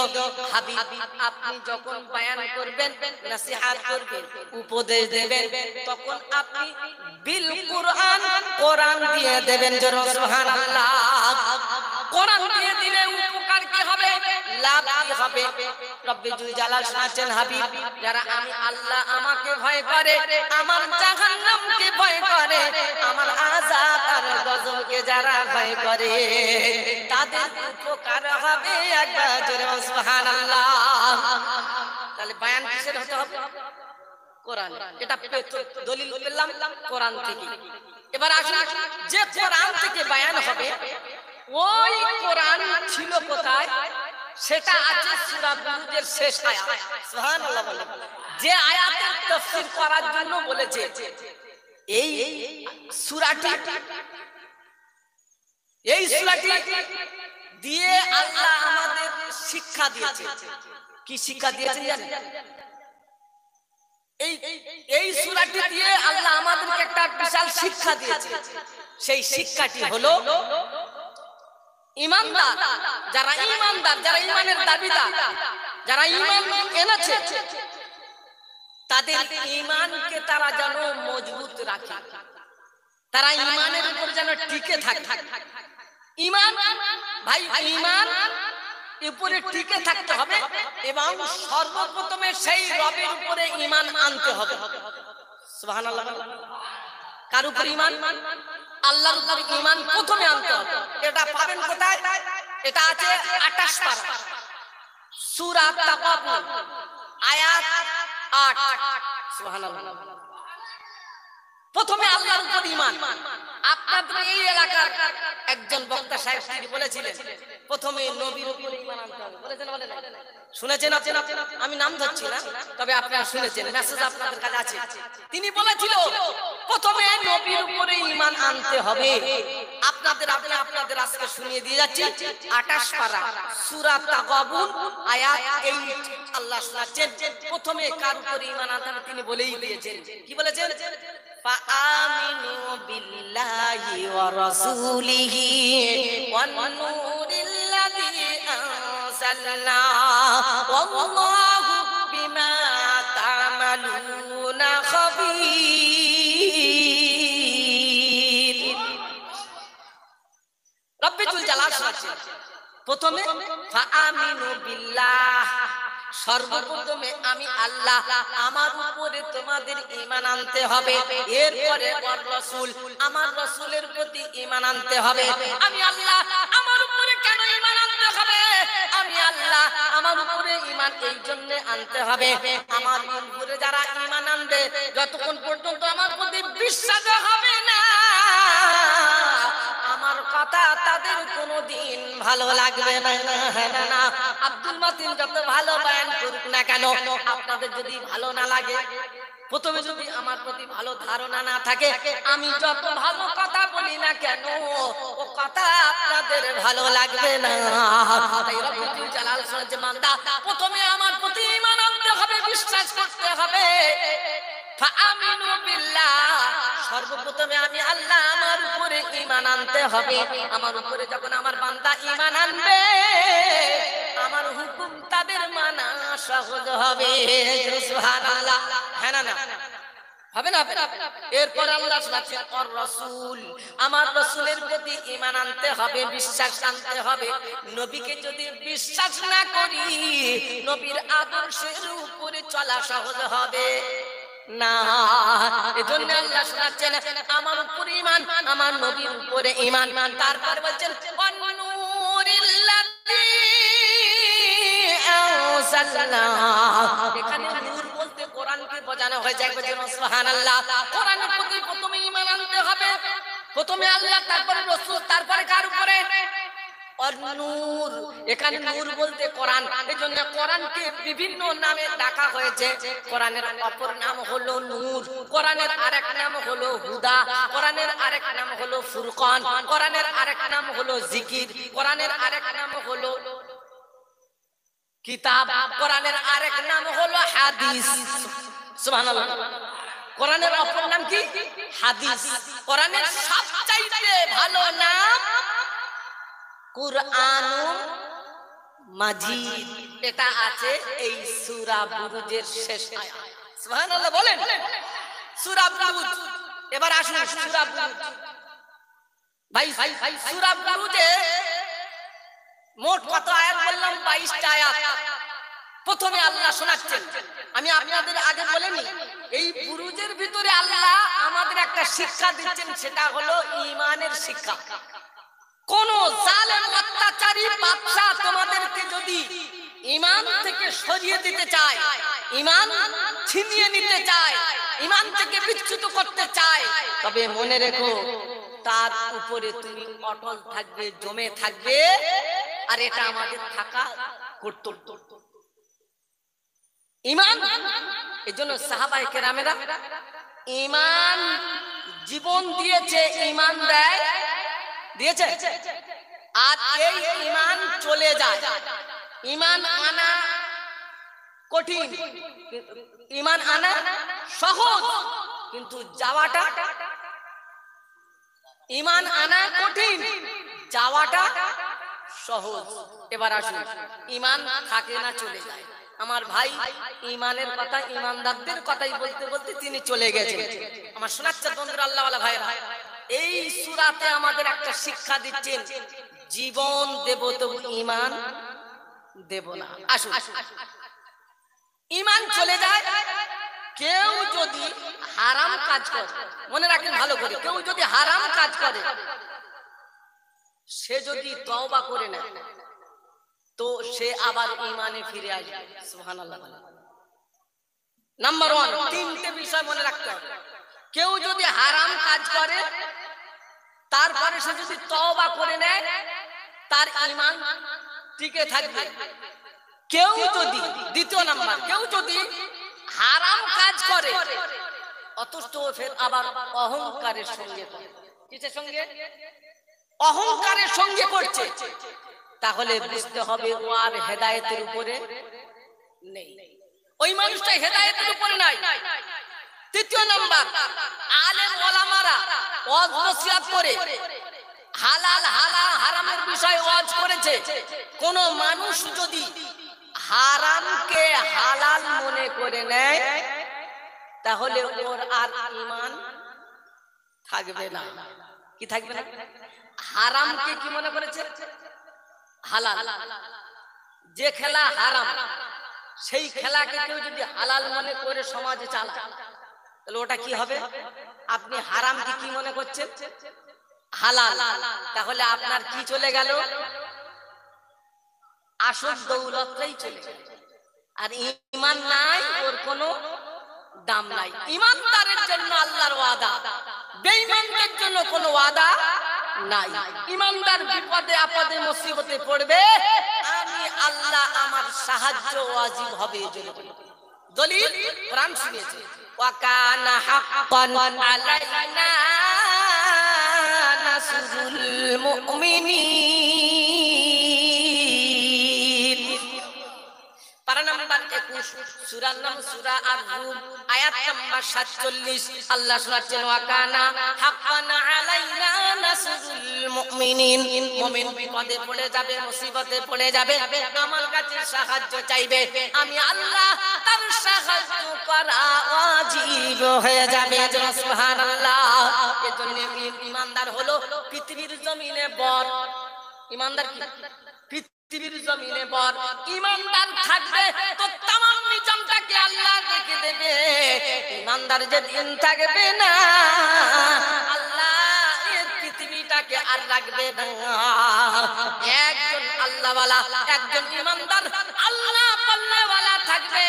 হাবিব, আপনি যখন বয়ান করবেন, নসিহত করবেন, উপদেশ দেবেন, তখন আপনি বিল কুরআন, কোরআন দিয়ে দেবেন। জোরে সুবহানাল্লাহ। কোরআন দিয়ে দিলে উপকার কি হবে? লাভ কি হবে? রব্বে জুল জালাল শোনাচ্ছেন, হাবিব যারা আমি আল্লাহ আমাকে ভয় করে, আমার জাহান্নামকে ভয় করে, আমার আযাব আর গজবকে যারা ভয় করে, তাদের উপকার হবে। একবার জোরে সুবহানাল্লাহ। তাহলে বয়ান কিসের হতে হবে? কোরআন। এটা দলিল পেলাম কোরআন থেকে। এবার আসুন, যে কোরআন থেকে বয়ান হবে ওই কোরআন ছিল কোথায়? সেটা আছে সূরা বুরুজের শেষ আয়াত। সুবহানাল্লাহ বলেন। যে আয়াতের তাফসীর করার জন্য বলেছে এই সূরাটি দিয়ে আল্লাহ আমাদের শিক্ষা দিয়েছে। কি শিক্ষা দিয়েছে জানেন? এই সূরাটি দিয়ে আল্লাহ আমাদেরকে একটা বিশাল শিক্ষা দিয়েছে। সেই শিক্ষাটি হলো ঈমানদার, যারা ঈমানদার, যারা ঈমানের দাবিদার, যারা ঈমান এনেছে, তাদের ঈমানকে তারা যেন মজবুত রাখে, তারা ঈমানের উপর যেন টিকে থাকে। ঈমান ভাই, ঈমান উপরে টিকে থাকতে হবে এবং সর্বপ্রথমে সেই রবের উপরে ঈমান আনতে হবে। সুবহানাল্লাহ। কার উপর ঈমান? আল্লাহর উপর ঈমান প্রথমে আনতে হবে। এটা পাবেন কোথায়? এটা আছে 28 পারা, সূরা তাগাবুন, আয়াত 8, সুবহানাল্লাহ। প্রথমে আল্লাহর উপর ঈমান। আপনাদের এই এলাকার একজন বক্তা সাহেব তিনি বলেছিলেন প্রথমে নবীর উপর ঈমান আনতে হবে। বলেছেন বলেন? শুনেছেন আপনারা? আমি নাম ধরছি না, তবে আপনারা শুনেছেন, মেসেজ আপনাদের কাছে আছে। তিনি বলেছিল প্রথমে নবীর উপরে ঈমান আনতে হবে। আপনাদের আজকে শুনিয়ে দিয়ে যাচ্ছি 28 পারা সূরা তাগাবুন আয়াত 8। আল্লাহ শোনাচ্ছেন প্রথমে কার উপরে ঈমান আনতে হবে তিনি বলেই দিয়েছেন। কি বলেছেন? ফাআমিনু বিল্লাহি ওয়া রাসূলিহি ওয়ান নূরিল্লাযী আনজালনা ওয়াল্লাহু বিমা তা'মালুনা খাবীর। রব্বুল জালাল শোনাচ্ছেন প্রথমে ফাআমিনু বিল্লাহ, সর্বপ্রথমে আমি আল্লাহ, আমার উপরে তোমাদের ঈমান আনতে হবে। এরপরে ওয়ার রাসূল, আমার রাসূলের প্রতি ঈমান আনতে হবে। আমি আল্লাহ, আমার উপরে কেন ঈমান আনতে হবে? আমি আল্লাহ, আমার উপরে ঈমান এই জন্য আনতে হবে, আমার উপরে যারা ঈমান আনবে যতক্ষণ পর্যন্ত আমার প্রতি বিশ্বাস হবে না, আমার কথা তাদের কোনোদিন ভালো লাগবে না। না, আব্দুল মাতিন যত ভালো বয়ান করুক না কেন, আপনাদের যদি ভালো না লাগে, প্রথমে যদি আমার প্রতি ভালো ধারণা না থাকে, আমি যত ভালো কথা বলি না কেন ও কথা আপনাদের ভালো লাগবে না। তাই রব্বুল জালাল শোনাচ্ছে বান্দা প্রথমে আমার প্রতি ঈমান আনতে হবে, বিশ্বাস করতে হবে। ফাআমিনু বিল্লাহ, সর্বপ্রথমে আমি আল্লাহ, আমার উপরে ঈমান আনতে হবে। আমার উপরে যখন আমার বান্দা ঈমান আনবে, আমার হুকুম তাদের মানা সহজ হবে। সুবহানাল্লাহ। হ্যাঁ না হবে না? এরপর আল্লাহ শোনাচ্ছেন ওয়ার রাসূল, আমার রাসূলের প্রতি ঈমান আনতে হবে, বিশ্বাস আনতে হবে। নবীকে যদি বিশ্বাস না করি, নবীর আদর্শের উপরে চলা সহজ হবে না। এজন্য আল্লাহ শোনাচ্ছেন আমার উপরে ঈমান, আমার নবীর উপরে ঈমান। তারপর বলছেন ওয়ান্নুরিল্লাযী আনজালনা, এখানে নূর বলতে কোরআনকে বোঝানো হয়েছে। বলছেন সুবহানাল্লাহ। কোরআনের প্রতি প্রথমে ঈমান আনতে হবে, প্রথমে আল্লাহ, তারপরে রাসূল, তারপরে কার উপরে? নূর। এখানে নূর বলতে কোরআন, এজন্য কোরআনকে বিভিন্ন নামে ডাকা হয়েছে। কোরআনের অপর নাম হলো নূর, কোরআনের আরেক নাম হলো হুদা, কোরআনের আরেক নাম হলো ফুরকান, কোরআনের আরেক নাম হলো জিকির, কোরআনের আরেক নাম হলো কিতাব, কোরআনের আরেক নাম হলো হাদিস। সুবহানাল্লাহ। কোরআনের অপর নাম কি? হাদিস। কোরআনের সবচাইতে ভালো নাম কুরআনুল মাজিদ। এটা আছে এই সূরা বুরুজের শেষ আয়াত। সুবহানাল্লাহ বলেন। সূরা বুরুজ। এবার আসুন সূরা বুরুজ। ভাই সূরা বুরুজে মোট কত আয়াত বললাম? 22টা আয়াত। প্রথমে আল্লাহ শোনাচ্ছেন, আমি আপনাদের আগে বলিনি, এই বুরুজের ভিতরে আল্লাহ আমাদের একটা শিক্ষা দিচ্ছেন, সেটা হলো ঈমানের শিক্ষা। কোন জালেম অত্যাচারী বাদশা তোমাদেরকে যদি ঈমান থেকে সরিয়ে দিতে চায়, ঈমান ছিনিয়ে নিতে চায়, ঈমান থেকে বিচ্যুত করতে চায়, তবে মনে রেখো তার উপরে তুমি অটল থাকবে, জমে থাকবে। আর এটা আমাদের থাকা কর্তব্য। ঈমান, এজন্য সাহাবায়ে কেরামেরা ঈমান জীবন দিয়েছে, ঈমান দিয়েছে। আর এই ঈমান চলে যায়। ঈমান আনা কঠিন, ঈমান আনা সহজ, কিন্তু যাওয়াটা, ঈমান আনা কঠিন, যাওয়াটা সহজ। এবার আসুন, ঈমান থাকে না, চলে যায়। আমার ভাই ঈমানের কথা, ঈমানদারদের কথাই বলতে বলতে তিনি চলে গেছেন। আমার শোনাচ্ছে বন্ধুরা, আল্লাহ ওয়ালা ভাইরা, এই সূরাতে আমাদের একটা শিক্ষা দিচ্ছেন, জীবন দেব তবু ঈমান দেব না। আসুন, ঈমান চলে যায়। কেউ যদি হারাম কাজ করে, মনে রাখেন ভালো করে, কেউ যদি হারাম কাজ করে, সে যদি তওবা করে না, তো সে আবার ঈমানে ফিরে আসবে। সুবহানাল্লাহ। নাম্বার 1, তিনটে বিষয় মনে রাখতে হবে। কেউ যদি হারাম কাজ করে তারপরে সে যদি তওবা করে নেয় তার ঈমান টিকে থাকবে। কেউ যদি, দ্বিতীয় নাম্বার, কেউ যদি হারাম কাজ করে অথচ ফের আবার অহংকারের সঙ্গে করে, কিসের সঙ্গে? অহংকারের সঙ্গে করছে, তাহলে বুঝতে হবে ও আর হেদায়েতের উপরে নেই, ওই মানুষটা হেদায়েতের উপরে নাই। তৃতীয় নাম্বার, আলেম ওলামারা ওয়াজ নসিহত করে হালাল হালাল হারামের বিষয় ওয়াজ করেছে, কোন মানুষ যদি হারামকে হালাল মনে করে নেয় তাহলে ওর আর ঈমান থাকবে না। কি থাকবে না? হারামকে কি মনে করেছে? হালাল। যে খেলা হারাম সেই খেলাকে কেউ যদি হালাল মনে করে সমাজে চালায় তাহলে ওটা কি হবে? আপনি হারামকে কি মনে করছেন? হালাল। তাহলে আপনার কি চলে গেল? আসল দৌলতটাই চলে গেল। আর ঈমান নাই, ওর কোনো দাম নাই। ঈমানদারের জন্য আল্লাহর ওয়াদা, বেঈমানদের জন্য কোনো ওয়াদা নাই। ঈমানদার বিপদে আপদে মুসিবতে পড়বে, আমি আল্লাহ আমার সাহায্য ওয়াজিব হবে এজন্য। দলিল কোরআন শুনিয়েছে, ওয়া কানা হাক্কান আলাইনা নাসরুল মুমিনিন। পারা নাম্বার 21, সূরার নাম সূরা আর-রুম, আয়াত নাম্বার 47। আল্লাহ শোনাচ্ছেন, ওয়া কানা হাক্কান আলাইনা নাসরুল মুমিনিন। মুমিন বিপদে পড়ে যাবে, মুসিবতে পড়ে যাবে, আমার কাছে সাহায্য চাইবে, আমি আল্লাহ তার সাহায্য করা ওয়াজিব হয়ে যাবে। সুবহানাল্লাহ। এজন্য ঈমানদার হলো পৃথিবীর জমিনে বর। ঈমানদার কি? পৃথিবীর জমিনে বর। ঈমানদার থাকবে তো तमाम নিজামটাকে আল্লাহ দেখে দেবে। ঈমানদার যেদিন থাকবে না, আল্লাহ এই পৃথিবীটাকে আর রাখবে না। একজন আল্লাহওয়ালা, একজন ঈমানদার আল্লাহ পাল্লাওয়ালা থাকবে,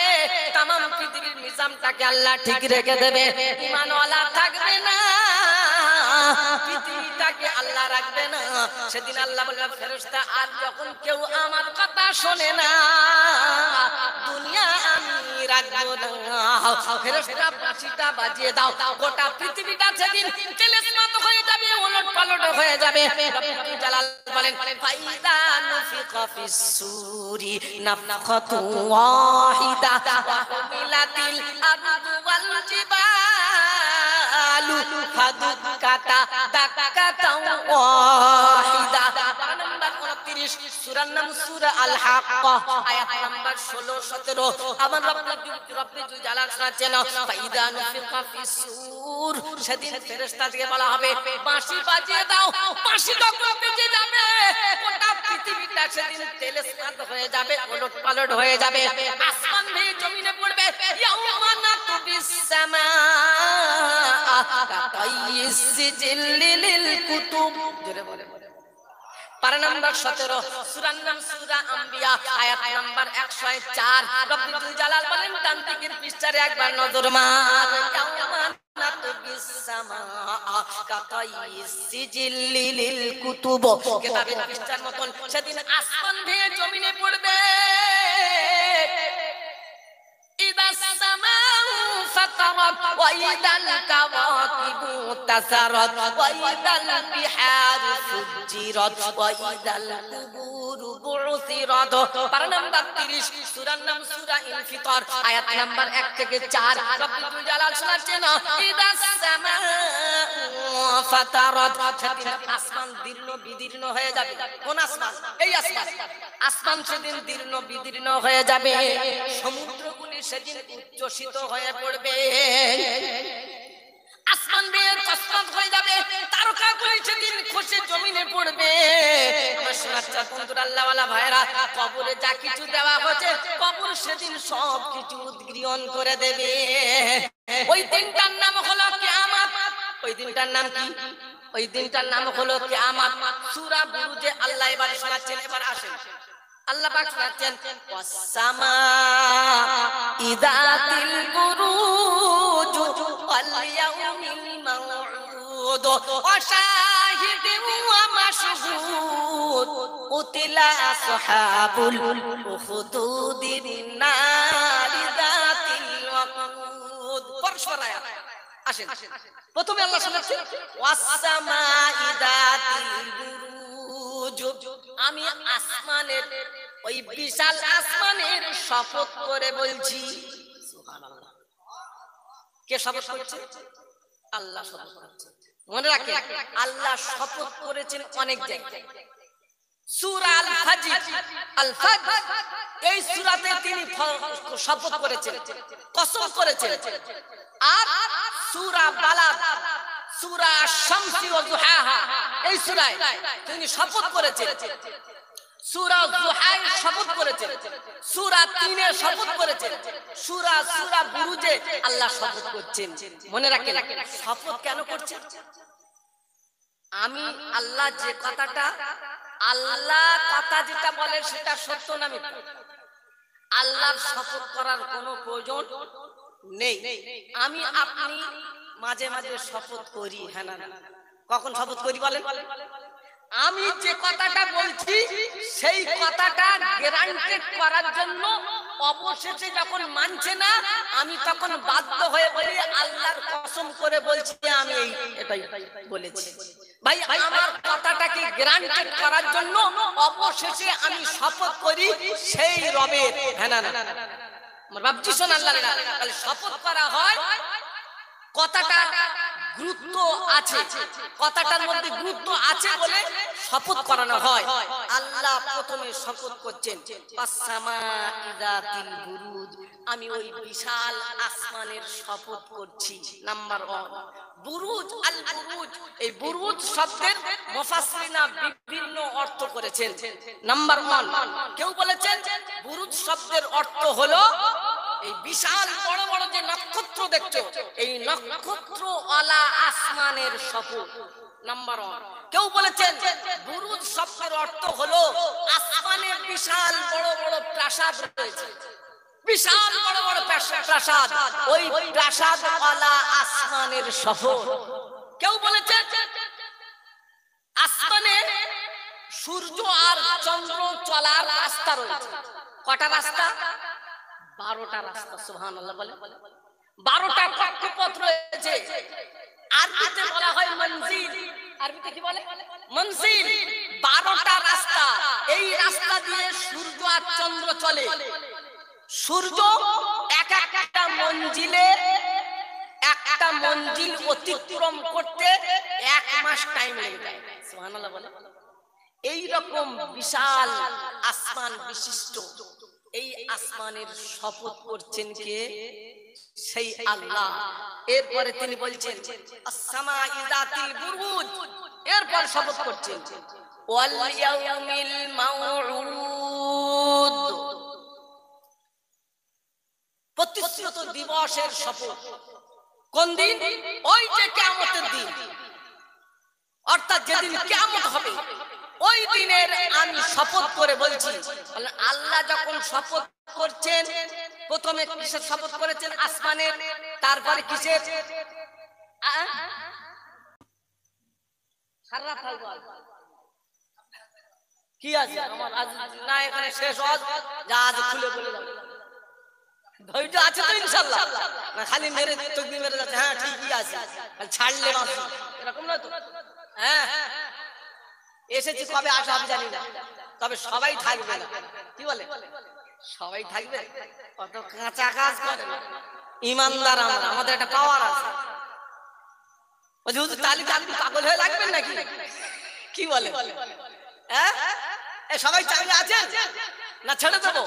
तमाम পৃথিবীর নিজামটাকে আল্লাহ ঠিক রেখে দেবে। ঈমানওয়ালা থাকবে না, পৃথিবীটাকে আল্লাহ রাখবে না। সেদিন আল্লাহ বলবে, ফেরেশতা আর যখন কেউ আমার কথা শোনে না, দুনিয়া আমি রাখবো না। ফেরেশতা বাঁশিটা বাজিয়ে দাও, গোটা পৃথিবীটা সেদিন তেলেসমাত হয়ে যাবে, ওলট পালট হয়ে যাবে। রব্বুল জালাল বলেন, ফাইদা নুফিকা ফিস সূরি নাফখাতু ওয়াহিদা ওয়া হুমিলাতিল আরদু ওয়াল জিবালু ফাদুক্কাতা দাক্কাতাও ওয়াহিদা। নাম্বার 29, সূরার নাম সূরা আল হাক্কা, আয়াত নাম্বার 16 17। আমার রব্বুল জালাল শোনাচ্ছেন, ফাইদা নুফিকা ফিস সূর, সেদিন ফেরেশতাদেরকে বলা হবে, বাঁশি বাজিয়ে দাও। বাঁশি যখন বেজে যাবে, গোটা পৃথিবীটা সেদিন তেলেসমাত হয়ে যাবে, ওলট পালট হয়ে যাবে, আসমান ভেঙে জমিনে পড়বে। ইয়াউমা নাতুবিস সামা কাতাইয়িস সিজিল্লি লিল কুতুব। জোরে বলে। পারা নাম্বার 17, সূরার নাম সূরা আম্বিয়া, আয়াত নাম্বার 104। রব্বুল জালাল বলেন, ডান দিকের পৃষ্ঠারে একবার নজর মার। ইয়াউমা নাতুবিস সামা কাতাইয়িস সিজিল্লি লিল কুতুব। কিতাবের পৃষ্ঠার মতন সেদিন আসমান ভেঙে জমিনে পড়বে। ইদাস সামাউ ফাতারাত ওয়া ইদাল কাওয়াকিবু তাসারাত ওয়া ইদাল বিহারু ফুজ্জিরাত ওয়া ইদাল কুবুরু বু'সিরাত। পারা নাম্বার 30, সূরার নাম সূরা ইনফিতার, আয়াত নাম্বার 1 থেকে 4। রব্বুল জালাল শোনাচ্ছেন, ইদাস সামাউ ফাতারাত, সেদিন আসমান দীর্ণ বিদীর্ণ হয়ে যাবে। কোন আসমান? এই আসমান। আসমান সেদিন দীর্ণ বিদীর্ণ হয়ে যাবে, সমুদ্রগুলি সেদিন উচ্ছ্বসিত হয়ে পড়বে, আসমান দিয়ে তসমাত হয়ে যাবে, তারকাগুলি সেদিন খসে জমিনে পড়বে। আমার সোনাচ্চা বন্ধুরা, আল্লাহওয়ালা ভাইরা, কবরে যা কিছু দেওয়া হয়েছে, কবর সেদিন সব কিছু উদ্গ্রহণ করে দেবে। ওই দিনটার নাম হলো কিয়ামত। ওই দিনটার নাম কি? ওই দিনটার নাম হলো কিয়ামত। সূরা বুরুজে আল্লাহ এবার শোনাচ্ছেন, এবার আসেন। আল্লাহ পাক বলেছেন ওয়াসসামা ইযাতিল বুরুজ ওয়াল ইয়াউমিল মাউউদ ওয়া শাহিদিন ওয়া মাশহুদ কুতিলা আসহাবুল উখদুদিন নারি যাতিল ওয়াকুদ। পরস্পর আয়াত আসেন। প্রথমে আল্লাহ শোনাচ্ছেন ওয়াসসামা ইযাতিল বুরুজ, আমি আসমানের ওই বিশাল আসমানের শপথ করে বলছি। সুবহানাল্লাহ। কে শপথ করছে? আল্লাহ শপথ করছে। মনে রাখেন আল্লাহ শপথ করেছেন অনেক জায়গায়। সূরা আল ফাজর, আল ফাজর এই সূরাতে তিনি শপথ করেছেন, কসম করেছেন। আর সূরা বালাদ, সূরা আশ-শামসি ওয়া যুহাহা এই সূরায় তিনি শপথ করেছেন। সূরা যুহায় শপথ করেছেন, সূরা তিনে শপথ করেছেন, সূরা বুরুজে আল্লাহ শপথ করছেন। মনে রাখেন শপথ কেন করছেন? আমি আল্লাহ যে কথাটা, আল্লাহ কথা যেটা বলে সেটা সত্য না মিথ্যা, আল্লাহর শপথ করার কোনো প্রয়োজন নেই। আমি আপনি মাঝে মাঝে শপথ করি, হ্যাঁ না? কখন শপথ করি বলেন? আমি যে কথাটা বলছি সেই কথাটা গ্যারান্টেড করার জন্য অবশেষে যখন মানছে না, আমি তখন বাধ্য হয়ে বলি আল্লাহর কসম করে বলছি আমি এটাই বলেছি। ভাই আমার কথাটাকে গ্যারান্টেড করার জন্য অবশেষে আমি শপথ করি সেই রবের, হ্যাঁ না? আমার বাপজি শোন আল্লাহ, তাহলে শপথ করা হয়, কথাটা গুরুত্ব আছে, কথাটার মধ্যে গুরুত্ব আছে বলে শপথ করানো হয়। আল্লাহ প্রথমে শপথ করছেন ওয়াসসামা ইযাতিল বুরুজ, আমি ওই বিশাল আসমানের শপথ করছি। নাম্বার 1 বুরুজ, আল বুরুজ, এই বুরুজ শব্দের মুফাসসিরিনা বিভিন্ন অর্থ করেছেন। নাম্বার 1 কেউ বলেছেন বুরুজ শব্দের অর্থ হলো এই বিশাল বড় বড় যে নক্ষত্র দেখছো, এই নক্ষত্র ওয়ালা আসমানের শপথ। নাম্বার 1 কেউ বলেছেন বুরুজ শব্দের অর্থ হলো আসমানের বিশাল বড় বড় প্রাসাদ রয়েছে, বিশাল বড় বড় প্রাসাদ, ওই প্রাসাদ ওয়ালা আসমানের শপথ। কেউ বলেছেন আসমানে সূর্য আর চন্দ্র চলার রাস্তা রয়েছে। কটা রাস্তা? 12টা রাস্তা। সুবহানাল্লাহ বলে 12টা কক্ষপথ রয়েছে। আরবিতে বলা হয় মনজিল। আরবিতে কি বলে? মনজিল। 12টা রাস্তা, এই রাস্তা দিয়ে সূর্য আর চন্দ্র চলে। সূর্য এক একটা মঞ্জিলে, একটা মঞ্জিল অতিক্রম করতে 1 মাস টাইম লেগে যায়। সুবহানাল্লাহ বলে। এই রকম বিশাল আসমান বিশিষ্ট এই আসমানের শপথ করছেন কে? সেই আল্লাহ। এরপরে তিনি বলছেন আসসামা ইযাতিল বুরুজ, এরপর শপথ করছেন ওয়াল ইয়াউমিল মাউউদ, প্রতিশ্রুত দিবসের শপথ। কোন দিন? ওই যে কিয়ামতের দিন, অর্থাৎ যেদিন কিয়ামত হবে ওই দিনের আমি শপথ করে বলছি। আল্লাহ যখন শপথ করছেন প্রথমে কিসের শপথ করেছেন? আসমানের। তারপরে কিসের? কি আছে আমার আজ না এখানে শেষ হয়, যা আজ খুলে বলে যাবে। ধৈর্য আছে তো ইনশাআল্লাহ? না খালি মেরে তকবীর মেরে যাচ্ছে, হ্যাঁ ঠিকই আছে, ছাড়লে বাঁচি, এরকম না তো? হ্যাঁ এসেছি, কবে আসা আমি জানি না, তবে সবাই থাকবে না। কি বলে? সবাই থাকবে? কত কাঁচা কাজ করে না, ইমানদার আমরা, আমাদের একটা পাওয়ার আছে। তালিকা আপনি পাগল হয়ে লাগবেন নাকি? কি বলে? হ্যাঁ সবাই চাকরি আছেন না ছেড়ে দেবো?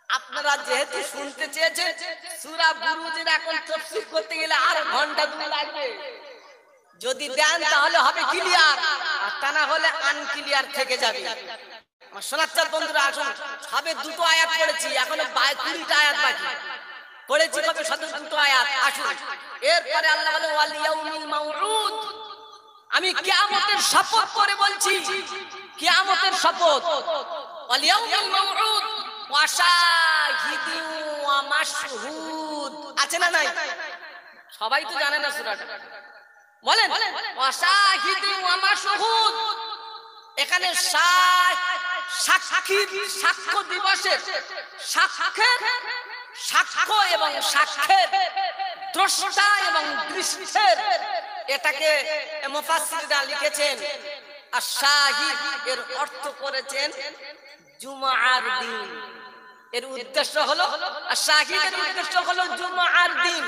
আপনারা যেহেতু শুনতে চেয়েছেন, সূরা বুরুজের এখন তাফসীর করতে গেলে আর ঘন্টা 2 লাগবে। যদি দেন তাহলে হবে ক্লিয়ার, আর তা না হলে আনক্লিয়ার থেকে যাবে। আমার সোনাচ্চার বন্ধুরা আসুন, সবে 2টো আয়াত পড়েছি, এখনো 20টা আয়াত বাকি। পড়েছি কবে? শুধু 2টো আয়াত। আসুন এরপরে আল্লাহ বলে ওয়াল ইয়াউমিল মাউউদ, আমি কিয়ামতের শপথ করে বলছি। কিয়ামতের শপথ ওয়াল ইয়াউমিল মাউউদ ওয়া শাহিদিন ওয়া মাশহুদ। আছে না নাই? সবাই তো জানে না সূরাটা, বলেন ওয়া শাহিদিন ওয়া মাশহুদ। এখানে সাক্ষী, সাক্ষ্য দিবসের সাক্ষ্য এবং সাক্ষ্যের, দ্রষ্টা এবং দৃষ্টের, এটাকে মুফাসসিররা লিখেছেন আশ-শাহিদ এর অর্থ করেছেন জুমার দিন। এর উদ্দেশ্য হলো আশ-শাহিদের উদ্দেশ্য হলো জুমার দিন।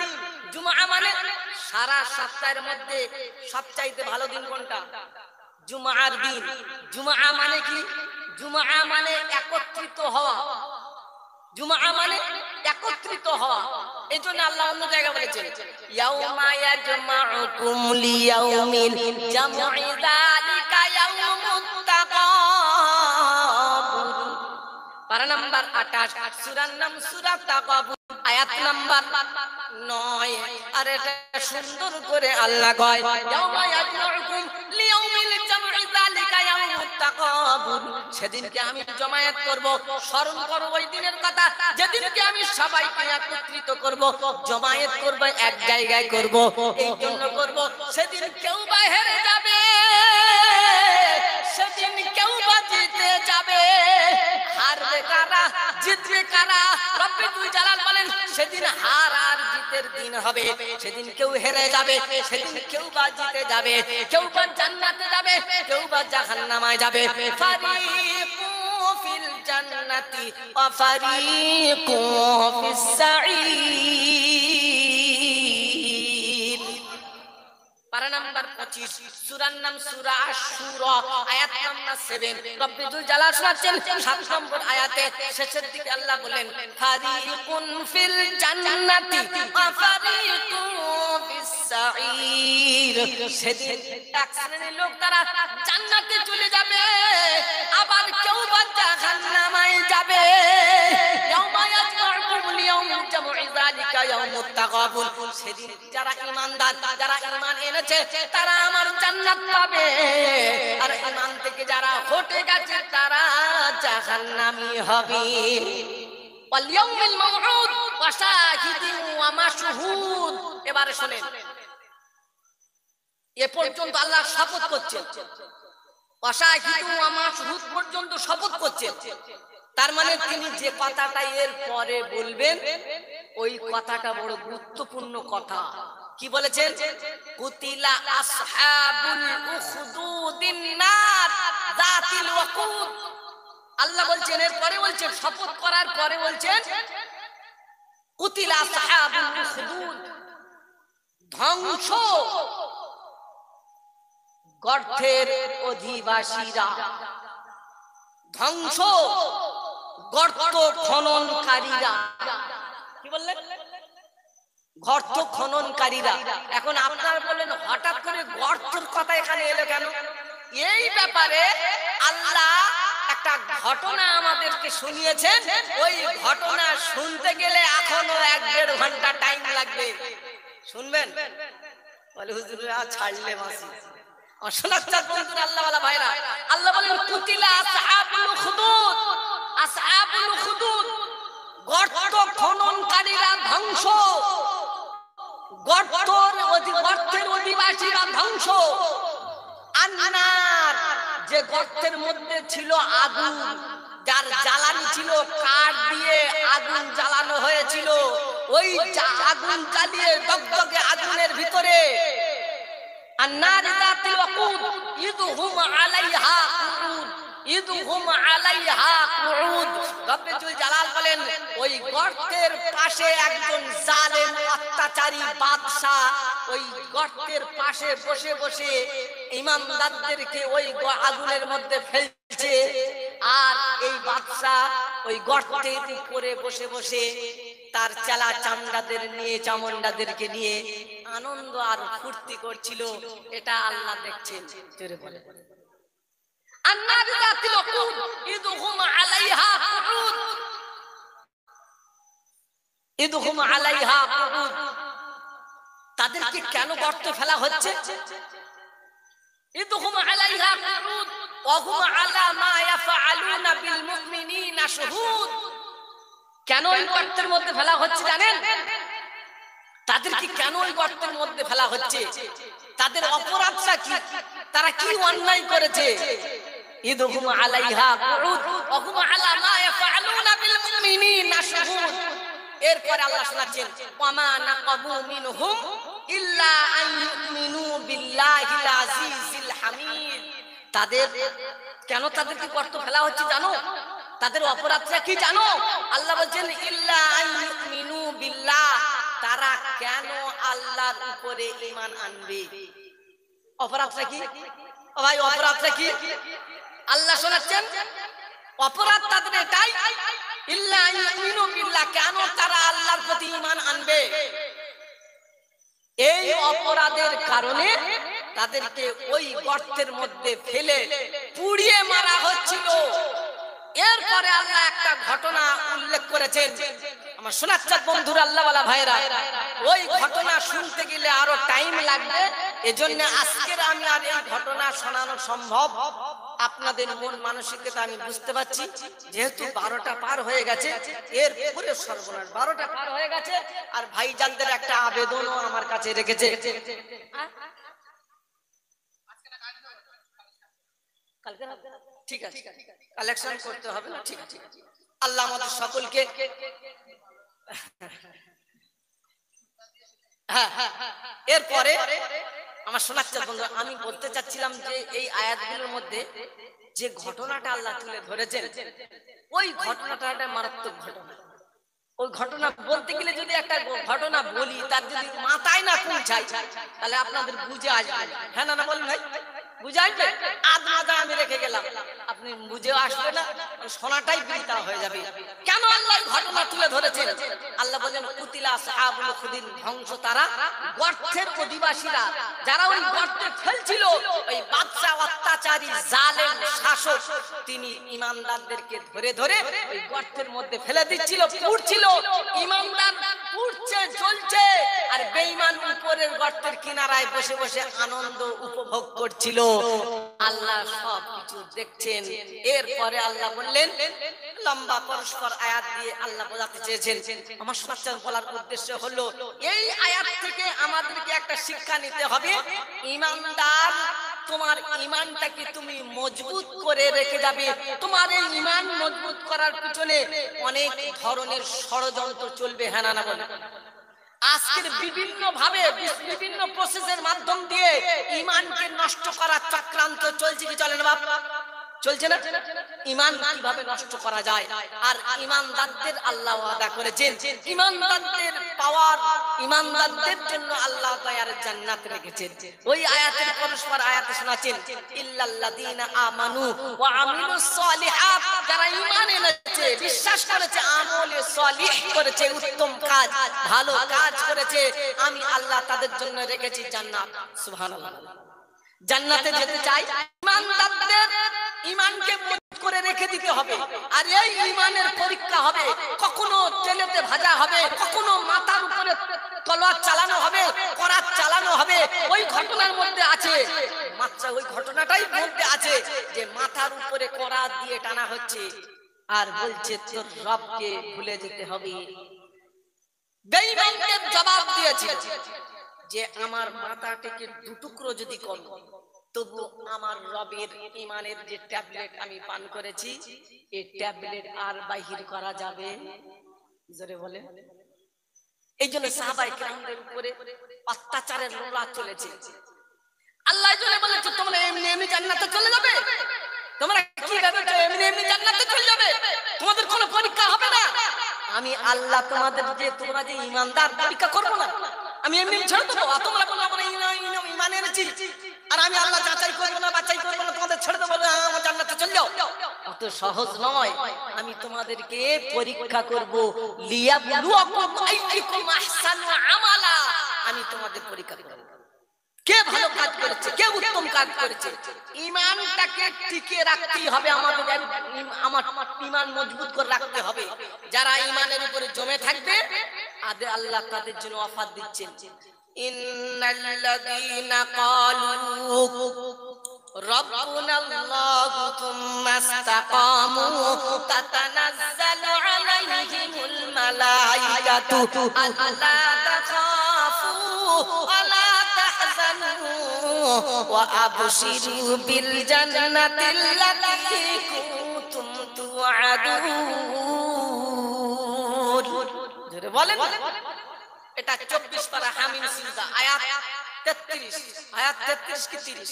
জুমা মানে সারা সপ্তাহের মধ্যে সবচাইতে ভালো দিন কোনটা? জুমার দিন। জুমা মানে কি? জুমা মানে একত্রিত হওয়া। জুমা মানে একত্রিত হওয়া। এই জন্য আল্লাহ অন্য জায়গায় বলেছেন ইয়াউমা ইয়াজমাউকুম লিয়াউমিল জামঈ যালিকা ইয়াউমুত তাগাবুন। পারা নাম্বার 28, সূরার নাম সূরা তাগাবুন, আয়াত নাম্বার 9। আর এটা সুন্দর করে আল্লাহ কয় ইয়াউমা ইয়াজমাউকুম লিয়াউমিল জামঈ যালিকা ইয়াউমুত তাগাবুন। সেদিনকে আমি জমায়েত করব। স্মরণ করো ওই দিনের কথা, যেদিনকে আমি সবাইকে একত্রিত করব, জমায়েত করব, এক জায়গায় করব। এই জন্য করব সেদিন কেউ বা হেরে যাবে, সেদিন কেউ বা জিতে যাবে। হারবে কারা, জিতবে কারা? রব্বুল জালাল বলেন সেদিন হার আর জিতের দিন হবে। সেদিন কেউ হেরে যাবে, সেদিন কেউ বা জিতে যাবে। কেউ বা জান্নাতে যাবে, কেউ বা জাহান্নামে যাবে। ফারিকু ফিল জান্নাতি ওয়া ফারিকু ফিস সাঈর। পারা নাম্বার 25, সূরার নাম সূরা আশ-শুরা, আয়াত নাম্বার 7। রব্বুল জালাল শোনাচ্ছেন 7 নম্বর আয়াতে শেষের দিকে আল্লাহ বলেন ফারিকুন ফিল জান্নাতি ওয়া ফারিকুন ফিস সাঈর। সেদিন এক শ্রেণীর লোক তারা জান্নাতে চলে যাবে, আবার কেউ বা জাহান্নামে যাবে। ইয়াউমা ইয়াজমাউকুম লিয়াউমিল জামঈ যালিকা ইয়াউমুত তাগাবুন। সেদিন যারা ঈমানদার, যারা ঈমান এনেছে, তারা আমার জান্নাত পাবে। আর ঈমান থেকে যারা হটে গেছে, তারা জাহান্নামী হবে। ওয়াল ইয়াউমিল মাউউদ ওয়া শাহিদিন ওয়া মাশহুদ। এবারে শুনেন, এ পর্যন্ত আল্লাহ শপথ করছেন, ওয়া শাহিদিন ওয়া মাশহুদ পর্যন্ত শপথ করছেন। তার মানে তিনি যে কথাটা এর পরে বলবেন, ওই কথাটা বড় গুরুত্বপূর্ণ কথা। কি বলেছেন? কুতিলা আসহাবুল উখদুদিন নার যাতিল ওয়াকুদ। আল্লাহ বলছেন, এর পরে বলছেন, শপথ করার পরে বলছেন কুতিলা আসহাবুল উখদুদ, ধ্বংস গর্তের অধিবাসীরা, ধ্বংস গর্ত খননকারীরা। কি বললেন? গর্ত খননকারীরা। এখন আপনারা বললেন হঠাৎ করে গর্তের কথা এখানে এলো কেন? এই ব্যাপারে আল্লাহ একটা ঘটনা আমাদেরকে শুনিয়েছেন। ওই ঘটনা শুনতে গেলে এখনো 1-1.5 ঘন্টা টাইম লাগবে। শুনবেন? বলে হুজুর ছাড়লে মাসি অশোনাচ্ছা বন্ধুরা, আল্লাহওয়ালা ভাইরা, আল্লাহ বলেন কুতিলা আসহাবুল উখদুদ। আসহাবুল উখদুদ গর্ত খননকারীরা ধ্বংস, গর্তের অধিবাসীরা ধ্বংস। আন্নার, যে গর্তের মধ্যে ছিল আগুন, যার জ্বালানি ছিল কাঠ দিয়ে আগুন জ্বালানো হয়েছিল, ওই আগুন জ্বালিয়ে দগদগে আগুনের ভিতরে আন্নার যাতিল ওয়াকুদ ইদহুম আলাইহা কুউদ, ইদহুম আলাইহা কুউদ। রব্বুল জালাল বলেন ওই গর্তের পাশে একজন জালেম অত্যাচারী বাদশা ওই গর্তের পাশে বসে বসে ঈমানদারদেরকে ওই আগুনের মধ্যে ফেলছে। আর এই বাদশা ওই গর্তের উপরে বসে বসে তার চেলা চামুন্ডাদেরকে নিয়ে আনন্দ আর ফুর্তি করছিল। এটা আল্লাহ দেখছেন। জোরে বলে আন্নার যাতিল ওয়াকুদ ইদহুম আলাইহা কুউদ, ইদহুম আলাইহা কুউদ। তাদেরকে কেন গর্তে ফেলা হচ্ছে? ইদহুম আলাইহা কুউদ, ওয়াহুম আলা মা ইয়াফআলুনা বিল মুমিনিনা শুহুদ। কেন ওই গর্তের মধ্যে ফেলা হচ্ছে জানেন? তাদেরকে কেন ওই গর্তের মধ্যে ফেলা হচ্ছে? তাদের অপরাধটা কি? তারা কি অন্যায় করেছে? ইদহুম আলাইহা কুউদ ওয়াহুম আলা মা ইয়াফআলুনা বিল মুমিনিনা শুহুদ। এরপর আল্লাহ শোনাচ্ছেন ওয়ামা নাকাবু মিনহুম ইল্লা আন ইউমিনু বিল্লাহিল আজিজিল হামিদ। তাদের কেন তাদেরকে গর্ত ফেলা হচ্ছে জানো? তাদের অপরাধটা কি জানো? আল্লাহ বলেন ইল্লা আন ইউমিনু বিল্লাহ। তারা কেন আল্লাহর উপরে ঈমান আনবে? অপরাধটা কি ও ভাই? অপরাধটা কি? আল্লাহ শোনাচ্ছেন অপরাধ তাদের এটাই, ইল্লা আন ইউমিনু বিল্লাহ, কেন তারা আল্লাহর প্রতি ঈমান আনবে? এই অপরাধের কারণে তাদেরকে ওই গর্তের মধ্যে ফেলে পুড়িয়ে মারা হচ্ছিল। এরপরে আল্লাহ একটা ঘটনা উল্লেখ করেছেন। আমার শোনাচ্ছেন বন্ধুরা, আল্লাহওয়ালা ভাইরা, ওই ঘটনা শুনতে গেলে আরো টাইম লাগবে। এজন্য আজকের আমি আর এই ঘটনা শোনানো সম্ভব আপনাদের মন মানসিকতা আমি বুঝতে পারছি। যেহেতু 12টা পার হয়ে গেছে, এর পুরো সর্বনাশ, 12টা পার হয়ে গেছে। আর ভাইজানদের একটা আবেদনও আমার কাছে রেখেছে, ঠিক আছে, কালেকশন করতে হবে না, ঠিক আছে। আল্লাহ আমাদের সকলকে, হ্যাঁ, এরপরে আমার শোনাচ্ছেন বন্ধু, আমি বলতে চাচ্ছিলাম যে এই আয়াতগুলোর মধ্যে যে ঘটনাটা আল্লাহ তুলে ধরেছেন, ওই ঘটনাটা একটা মারাত্মক ঘটনা। ওই ঘটনা বলতে গেলে যদি একটা ঘটনা বলি, তার যদি মাথায় না পৌঁছায় তাহলে আপনাদের বুঝে আসবে। হ্যাঁ না বলুন ভাই, বুঝে আসবে? আধ মাথা আমি রেখে গেলাম, আপনি বুঝে আসবে না, শোনাটাই বৃথা হয়ে যাবে। কেন আল্লাহ ঘটনা তুলে ধরেছেন? আল্লাহ বলেন কুতিলা আসহাবুল খুদিন, ধ্বংস তারা গর্তের অধিবাসীরা, যারা ওই গর্তে ফেলছিল। ওই বাদশা অত্যাচারী জালেম শাসক, তিনি ঈমানদারদেরকে ধরে ধরে ওই গর্তের মধ্যে ফেলে দিচ্ছিল, পুড়ছিল। ঈমানদার পুড়ছে, জ্বলছে, আর বেঈমান উপরের গর্তের কিনারায় বসে বসে আনন্দ উপভোগ করছিল। আল্লাহ সব কিছু দেখছেন। এরপরে আল্লাহ বললেন, লম্বা পরস্পর আয়াত দিয়ে আল্লাহ বোঝাতে চেয়েছেন। আমার সবচেয়ে বলার উদ্দেশ্য হলো, এই আয়াত থেকে আমাদেরকে একটা শিক্ষা নিতে হবে। ঈমানদার, তোমার ঈমানটাকে তুমি মজবুত করে রেখে যাবে। তোমার এই ঈমান মজবুত করার পিছনে অনেক ধরনের ষড়যন্ত্র চলবে। হ্যাঁ না বলে, আজকের বিভিন্ন ভাবে বিভিন্ন প্রসেসের মাধ্যম দিয়ে ঈমানকে নষ্ট করার চক্রান্ত চলছে কি চলে না বাপ? চলছে না? ঈমান কিভাবে নষ্ট করা যায়? আর ঈমানদারদের আল্লাহ ওয়াদা করেছেন, ঈমানদারদের পাওয়ার, ঈমানদারদের জন্য আল্লাহ দয়ার জান্নাত রেখেছেন। ওই আয়াতের পরস্পর আয়াতে শোনাচ্ছেন, ইল্লাল্লাযীনা আমানু ওয়া আমিলুস সালিহাত, যারা ঈমান এনেছে, বিশ্বাস করেছে, আমলে সালিহ করেছে, উত্তম কাজ, ভালো কাজ করেছে, আমি আল্লাহ তাদের জন্য রেখেছি জান্নাত। সুবহানাল্লাহ। জান্নাতে যেতে চাই, ঈমানদারদের ঈমানকে মজবুত করে রেখে দিতে হবে। আর এই ঈমানের পরীক্ষা হবে, কখনো তেলেতে ভাজা হবে, কখনো মাথার উপরে তলোয়ার চালানো হবে, করাত চালানো হবে। ওই ঘটনার মধ্যে আছে, মাত্র ওই ঘটনাটাই মধ্যে আছে যে মাথার উপরে করাত দিয়ে টানা হচ্ছে, আর বলছে তোর রবকে ভুলে যেতে হবে। বেঈমানদের জবাব দিয়েছে যে আমার মাথাটাকে দুটুকরো যদি করো, তবু আমার রবের ঈমানের যে ট্যাবলেট আমি পান করেছি, এই ট্যাবলেট আর বাহির করা যাবে? জোরে বলে। এই জন্য সাহাবায়ে কেরামদের উপরে অত্যাচারের রোলা চলেছে। আল্লাহ জোরে বলেছে, তোমরা এমনি এমনি জান্নাতে চলে যাবে? তোমরা কি ভেবেছো এমনি এমনি জান্নাতে চলে যাবে? তোমাদের কোনো পরীক্ষা হবে না? আমি আল্লাহ তোমাদের যে তোমরা যে ঈমানদার, পরীক্ষা করব না? আমি এমনি ছেড়ে দেবো? তোমরা বলো আমরা ঈমান এনেছি, আর আমি আল্লাহ যাচাই করবো না, বাছাই করবো না, তোমাদের ছেড়ে দেবো, আমার জান্নাতে চলে যাও? অত সহজ নয়। আমি তোমাদেরকে পরীক্ষা করব, লিয়াবলুয়াকুম আইয়ুকুম আহসানু আমালা। আমি তোমাদের পরীক্ষা করব, কে ভালো কাজ করেছে, কে উত্তম কাজ করেছে। ঈমানটাকে টিকে রাখতে হবে আমাদের, আমার ঈমান মজবুত করে রাখতে হবে। যারা ঈমানের উপরে জমে থাকবে, আদে আল্লাহ তাদের জন্য অফার দিচ্ছেন, ইন্নাল্লাযীনা ক্বালু রব্বুনাল্লাহু তুম্মা ইসতাকামু তাতানাজ্জালু আলাইহিমুল মালাইকাতু আল্লা তাখাফু ওয়া লা তাহজানু ওয়া আবশিরু বিল জান্নাতিল্লাতী কুনতুম তুআদুন। জোরে বলেন। এটা 24 পারা হামিম সিজদা আয়াত 33, আয়াত 33 কি 30।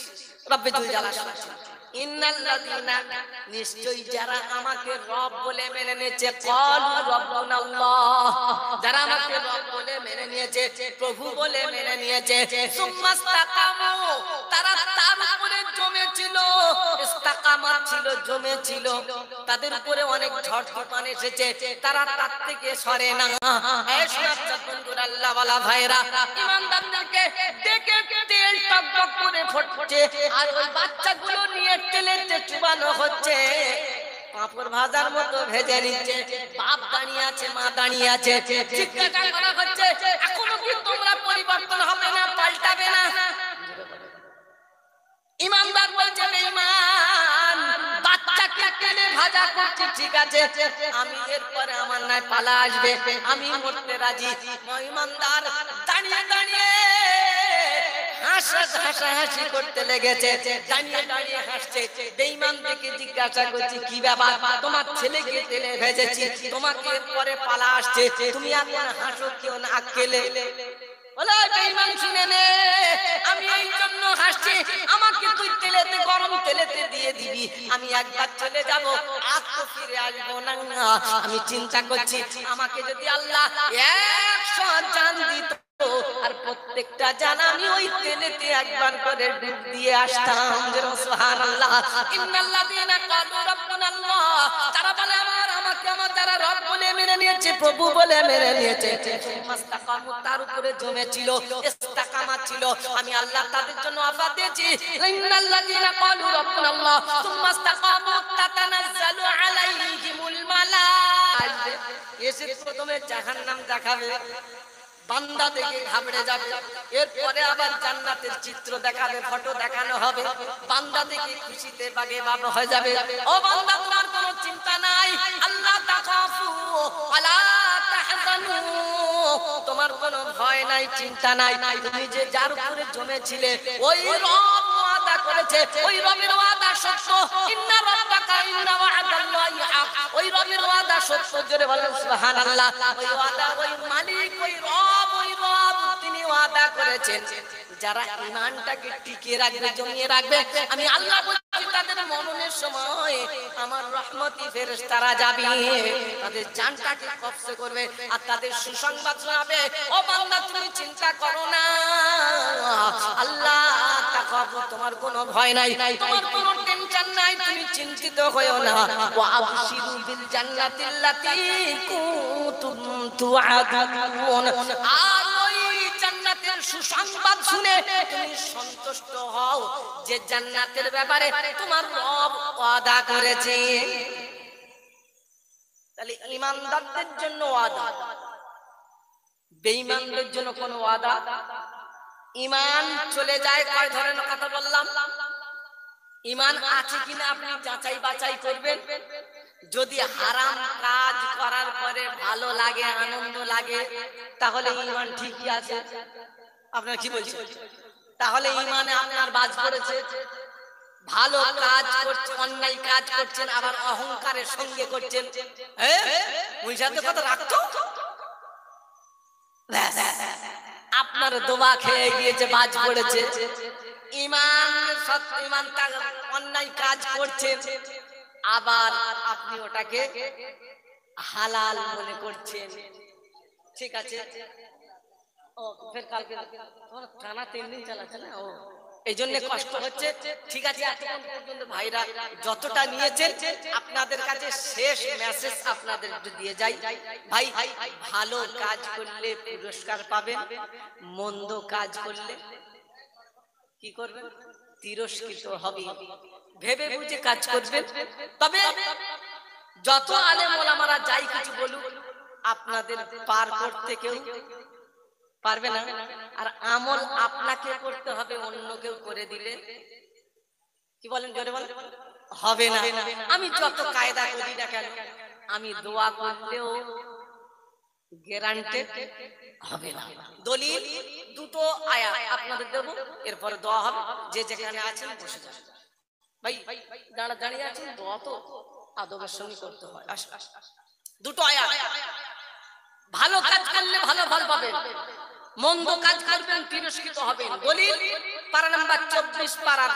রব্বে দুই জালাল ইন্নাল্লাযীনা নিশ্চয়ই যারা আমাকে রব বলে মেনে নিয়েছে, ক্বালু রব্বুনাল্লাহ, যারা আমাকে রব বলে মেনে নিয়েছে, প্রভু বলে মেনে নিয়েছে, সুম্মাস্তাকামু, তারা তার উপরে জমেছিল, ইস্তাকামাত ছিল, জমেছিল, তাদের উপরে অনেক ঝড় তুফান এসেছে, তারা তার থেকে সরে না। এই শোনাচ্ছেন বন্ধুরা, আল্লাহ ওয়ালা ভাইরা, ঈমানদারদেরকে দেখে তেল টকবক করে ফুটছে, আর ওই বাচ্চাগুলো নিয়ে তেলেতে চুবানো হচ্ছে, পাঁপড় ভাজার মতো ভেজে নিচ্ছে। বাপ দাঁড়িয়ে আছে, মা দাঁড়িয়ে আছে, জিজ্ঞাসা করা হচ্ছে, এখনো কি তোমরা পরিবর্তন হবে না, পাল্টাবে না? ঈমানদার বলছে, বেঈমান, বাচ্চাকে তেলে ভাজা করছি, ঠিক আছে, আমি এরপরে আমার নয় পালা আসবে, আমি মরতে রাজি। ঈমানদার দাঁড়িয়ে দাঁড়িয়ে হাসাহাসি করতে লেগেছে, দাঁড়িয়ে দাঁড়িয়ে হাসছে। বেঈমান থেকে জিজ্ঞাসা করছি, কি ব্যাপার, তোমার ছেলেকে তেলে ভেজেছি, তোমাকে পরে পালা আসছে, তুমি এখন হাসো কেউ না খেলে? বলে, বেঈমান শুনে নে, আমি এই জন্য হাসছি, আমাকে তুই তেলেতে, গরম তেলেতে দিয়ে দিবি, আমি একবার চলে যাব, আর তো ফিরে আসবো না। আমি চিন্তা করছি, আমাকে যদি আল্লাহ 100 জান দিত, আর প্রত্যেকটা জান আমি ওই তেলেতে একবার করে ডুব দিয়ে আসতাম। সুবহানাল্লাহ। ইন্নাল্লাযীনা ক্বালু রাব্বুনাল্লাহ, তারা বলে আমাকে আমার যারা রব বলে মেনে নিয়েছে, প্রভু বলে মেনে নিয়েছে, ইস্তাকামু, তার উপরে জমেছিল, ইস্তাকামাত ছিল, আমি আল্লাহ তাদের জন্য আফা দিয়েছি। ইন্নাল্লাযীনা ক্বালু রাব্বুনাল্লাহ সুম্মা ইস্তাকামু তাতানাজ্জালু আলাইহিমুল মালাইকা, এসে প্রথমে জাহান্নাম দেখাবে, বান্দা দেখে ঘাবড়ে যাবে, এরপরে আবার জান্নাতের চিত্র দেখাবে, ফটো দেখানো হবে, বান্দা দেখে খুশিতে বাগে বাবা হয়ে যাবে। ও বান্দা, তোমার কোনো চিন্তা নাই, আল্লাহ তাখাফু ওয়ালা তাহজানু, তোমার কোনো ভয় নাই, চিন্তা নাই, তুমি যে যার উপরে জমেছিলে, ওই রব ওয়াদা করেছে, ওই রবের ওয়াদা সত্য। ইন্না রাব্বাকা ইন্না ওয়াদাল্লাহি হক, ওই রবের ওয়াদা সত্য। জোরে বলেন সুবহানাল্লাহ। ওই ওয়াদা, ওই মালিক, ওই রব, ওই রব তিনি ওয়াদা করেছেন, যারা ঈমানটাকে টিকিয়ে রাখবে, জমিয়ে রাখবে, আমি আল্লাহ বলছি, তাদের মরণের সময় আমার রহমতি ফেরেশতারা যাবে, তাদের জানটাকে কবজ করবে, আর তাদের সুসংবাদ শোনাবে, ও বান্দা তুমি চিন্তা করো না, আল্লাহ তাকাবু, তোমার কোনো ভয় নাই, তোমার কোনো টেনশন নাই, তুমি চিন্তিত হয়ো না। ওয়া আবশিরু বিল জান্নাতিল্লাতী কুনতুম তুআদুন, আর ওই জান্নাতের সুসংবাদ শুনে তুমি সন্তুষ্ট হও, যে জান্নাতের ব্যাপারে তোমার রব ওয়াদা করেছে। তাহলে ঈমানদারদের জন্য ওয়াদা, বেঈমানদের জন্য কোন ওয়াদা? ঈমান চলে যায়, কয় ধরনের কথা বললাম? ঈমান আছে কিনা আপনি যাচাই বাছাই করবেন। যদি হারাম কাজ করার পরে ভালো লাগে, আনন্দ লাগে, তাহলে ঈমান ঠিকই আছে। আপনারা কি বলছেন? তাহলে ঈমানে আপনার বাজ পড়েছে। ভালো কাজ করছেন, অন্যায় কাজ করছেন, আবার অহংকারের সঙ্গে করছেন, ওই সাথে কথা রাখতো, আপনার দোয়া খেয়ে গিয়েছে, বাজ পড়েছে। ঈমান, সত্য ঈমান, অন্যায় কাজ করছেন, আবার আপনি ওটাকে হালাল মনে করছেন, ঠিক আছে। ও ফের কালকে টানা 3 দিন চালাচ্ছে না, ও এই জন্য কষ্ট হচ্ছে, ঠিক আছে। এতক্ষণ পর্যন্ত ভাইরা যতটা নিয়েছেন, আপনাদের কাছে শেষ মেসেজ আপনাদের দিয়ে যাই, ভাই ভালো কাজ করলে পুরস্কার পাবেন, মন্দ কাজ করলে কি করবেন? তিরস্কৃত হবে। ভেবে বুঝে কাজ করবেন। তবে যত আলেম ওলামারা যাই কিছু বলুক, আপনাদের পার করতে কেউ পারবে না। আর আমল আপনাকে করতে হবে, অন্য কেউ করে দিলে কি বলেন জোরে বলেন? হবে না। আমি যত কায়দা করি না কেন, আমি দোয়া করলেও গ্যারান্টেড হবে না। দলিল দুটো আয়াত আপনাদের দেব, এরপরে দোয়া হবে। যে যেখানে আছেন বসে যান। ভাই দাঁড়িয়ে আছেন, দোয়া তো আদবের সঙ্গে করতে হয়। দুটো আয়াত। ভালো কাজ করলে ভালো ফল পাবেন, মন্দ কাজ করবেন তিরস্কৃত হবেন। দলিল পারা নাম্বার 24 পারা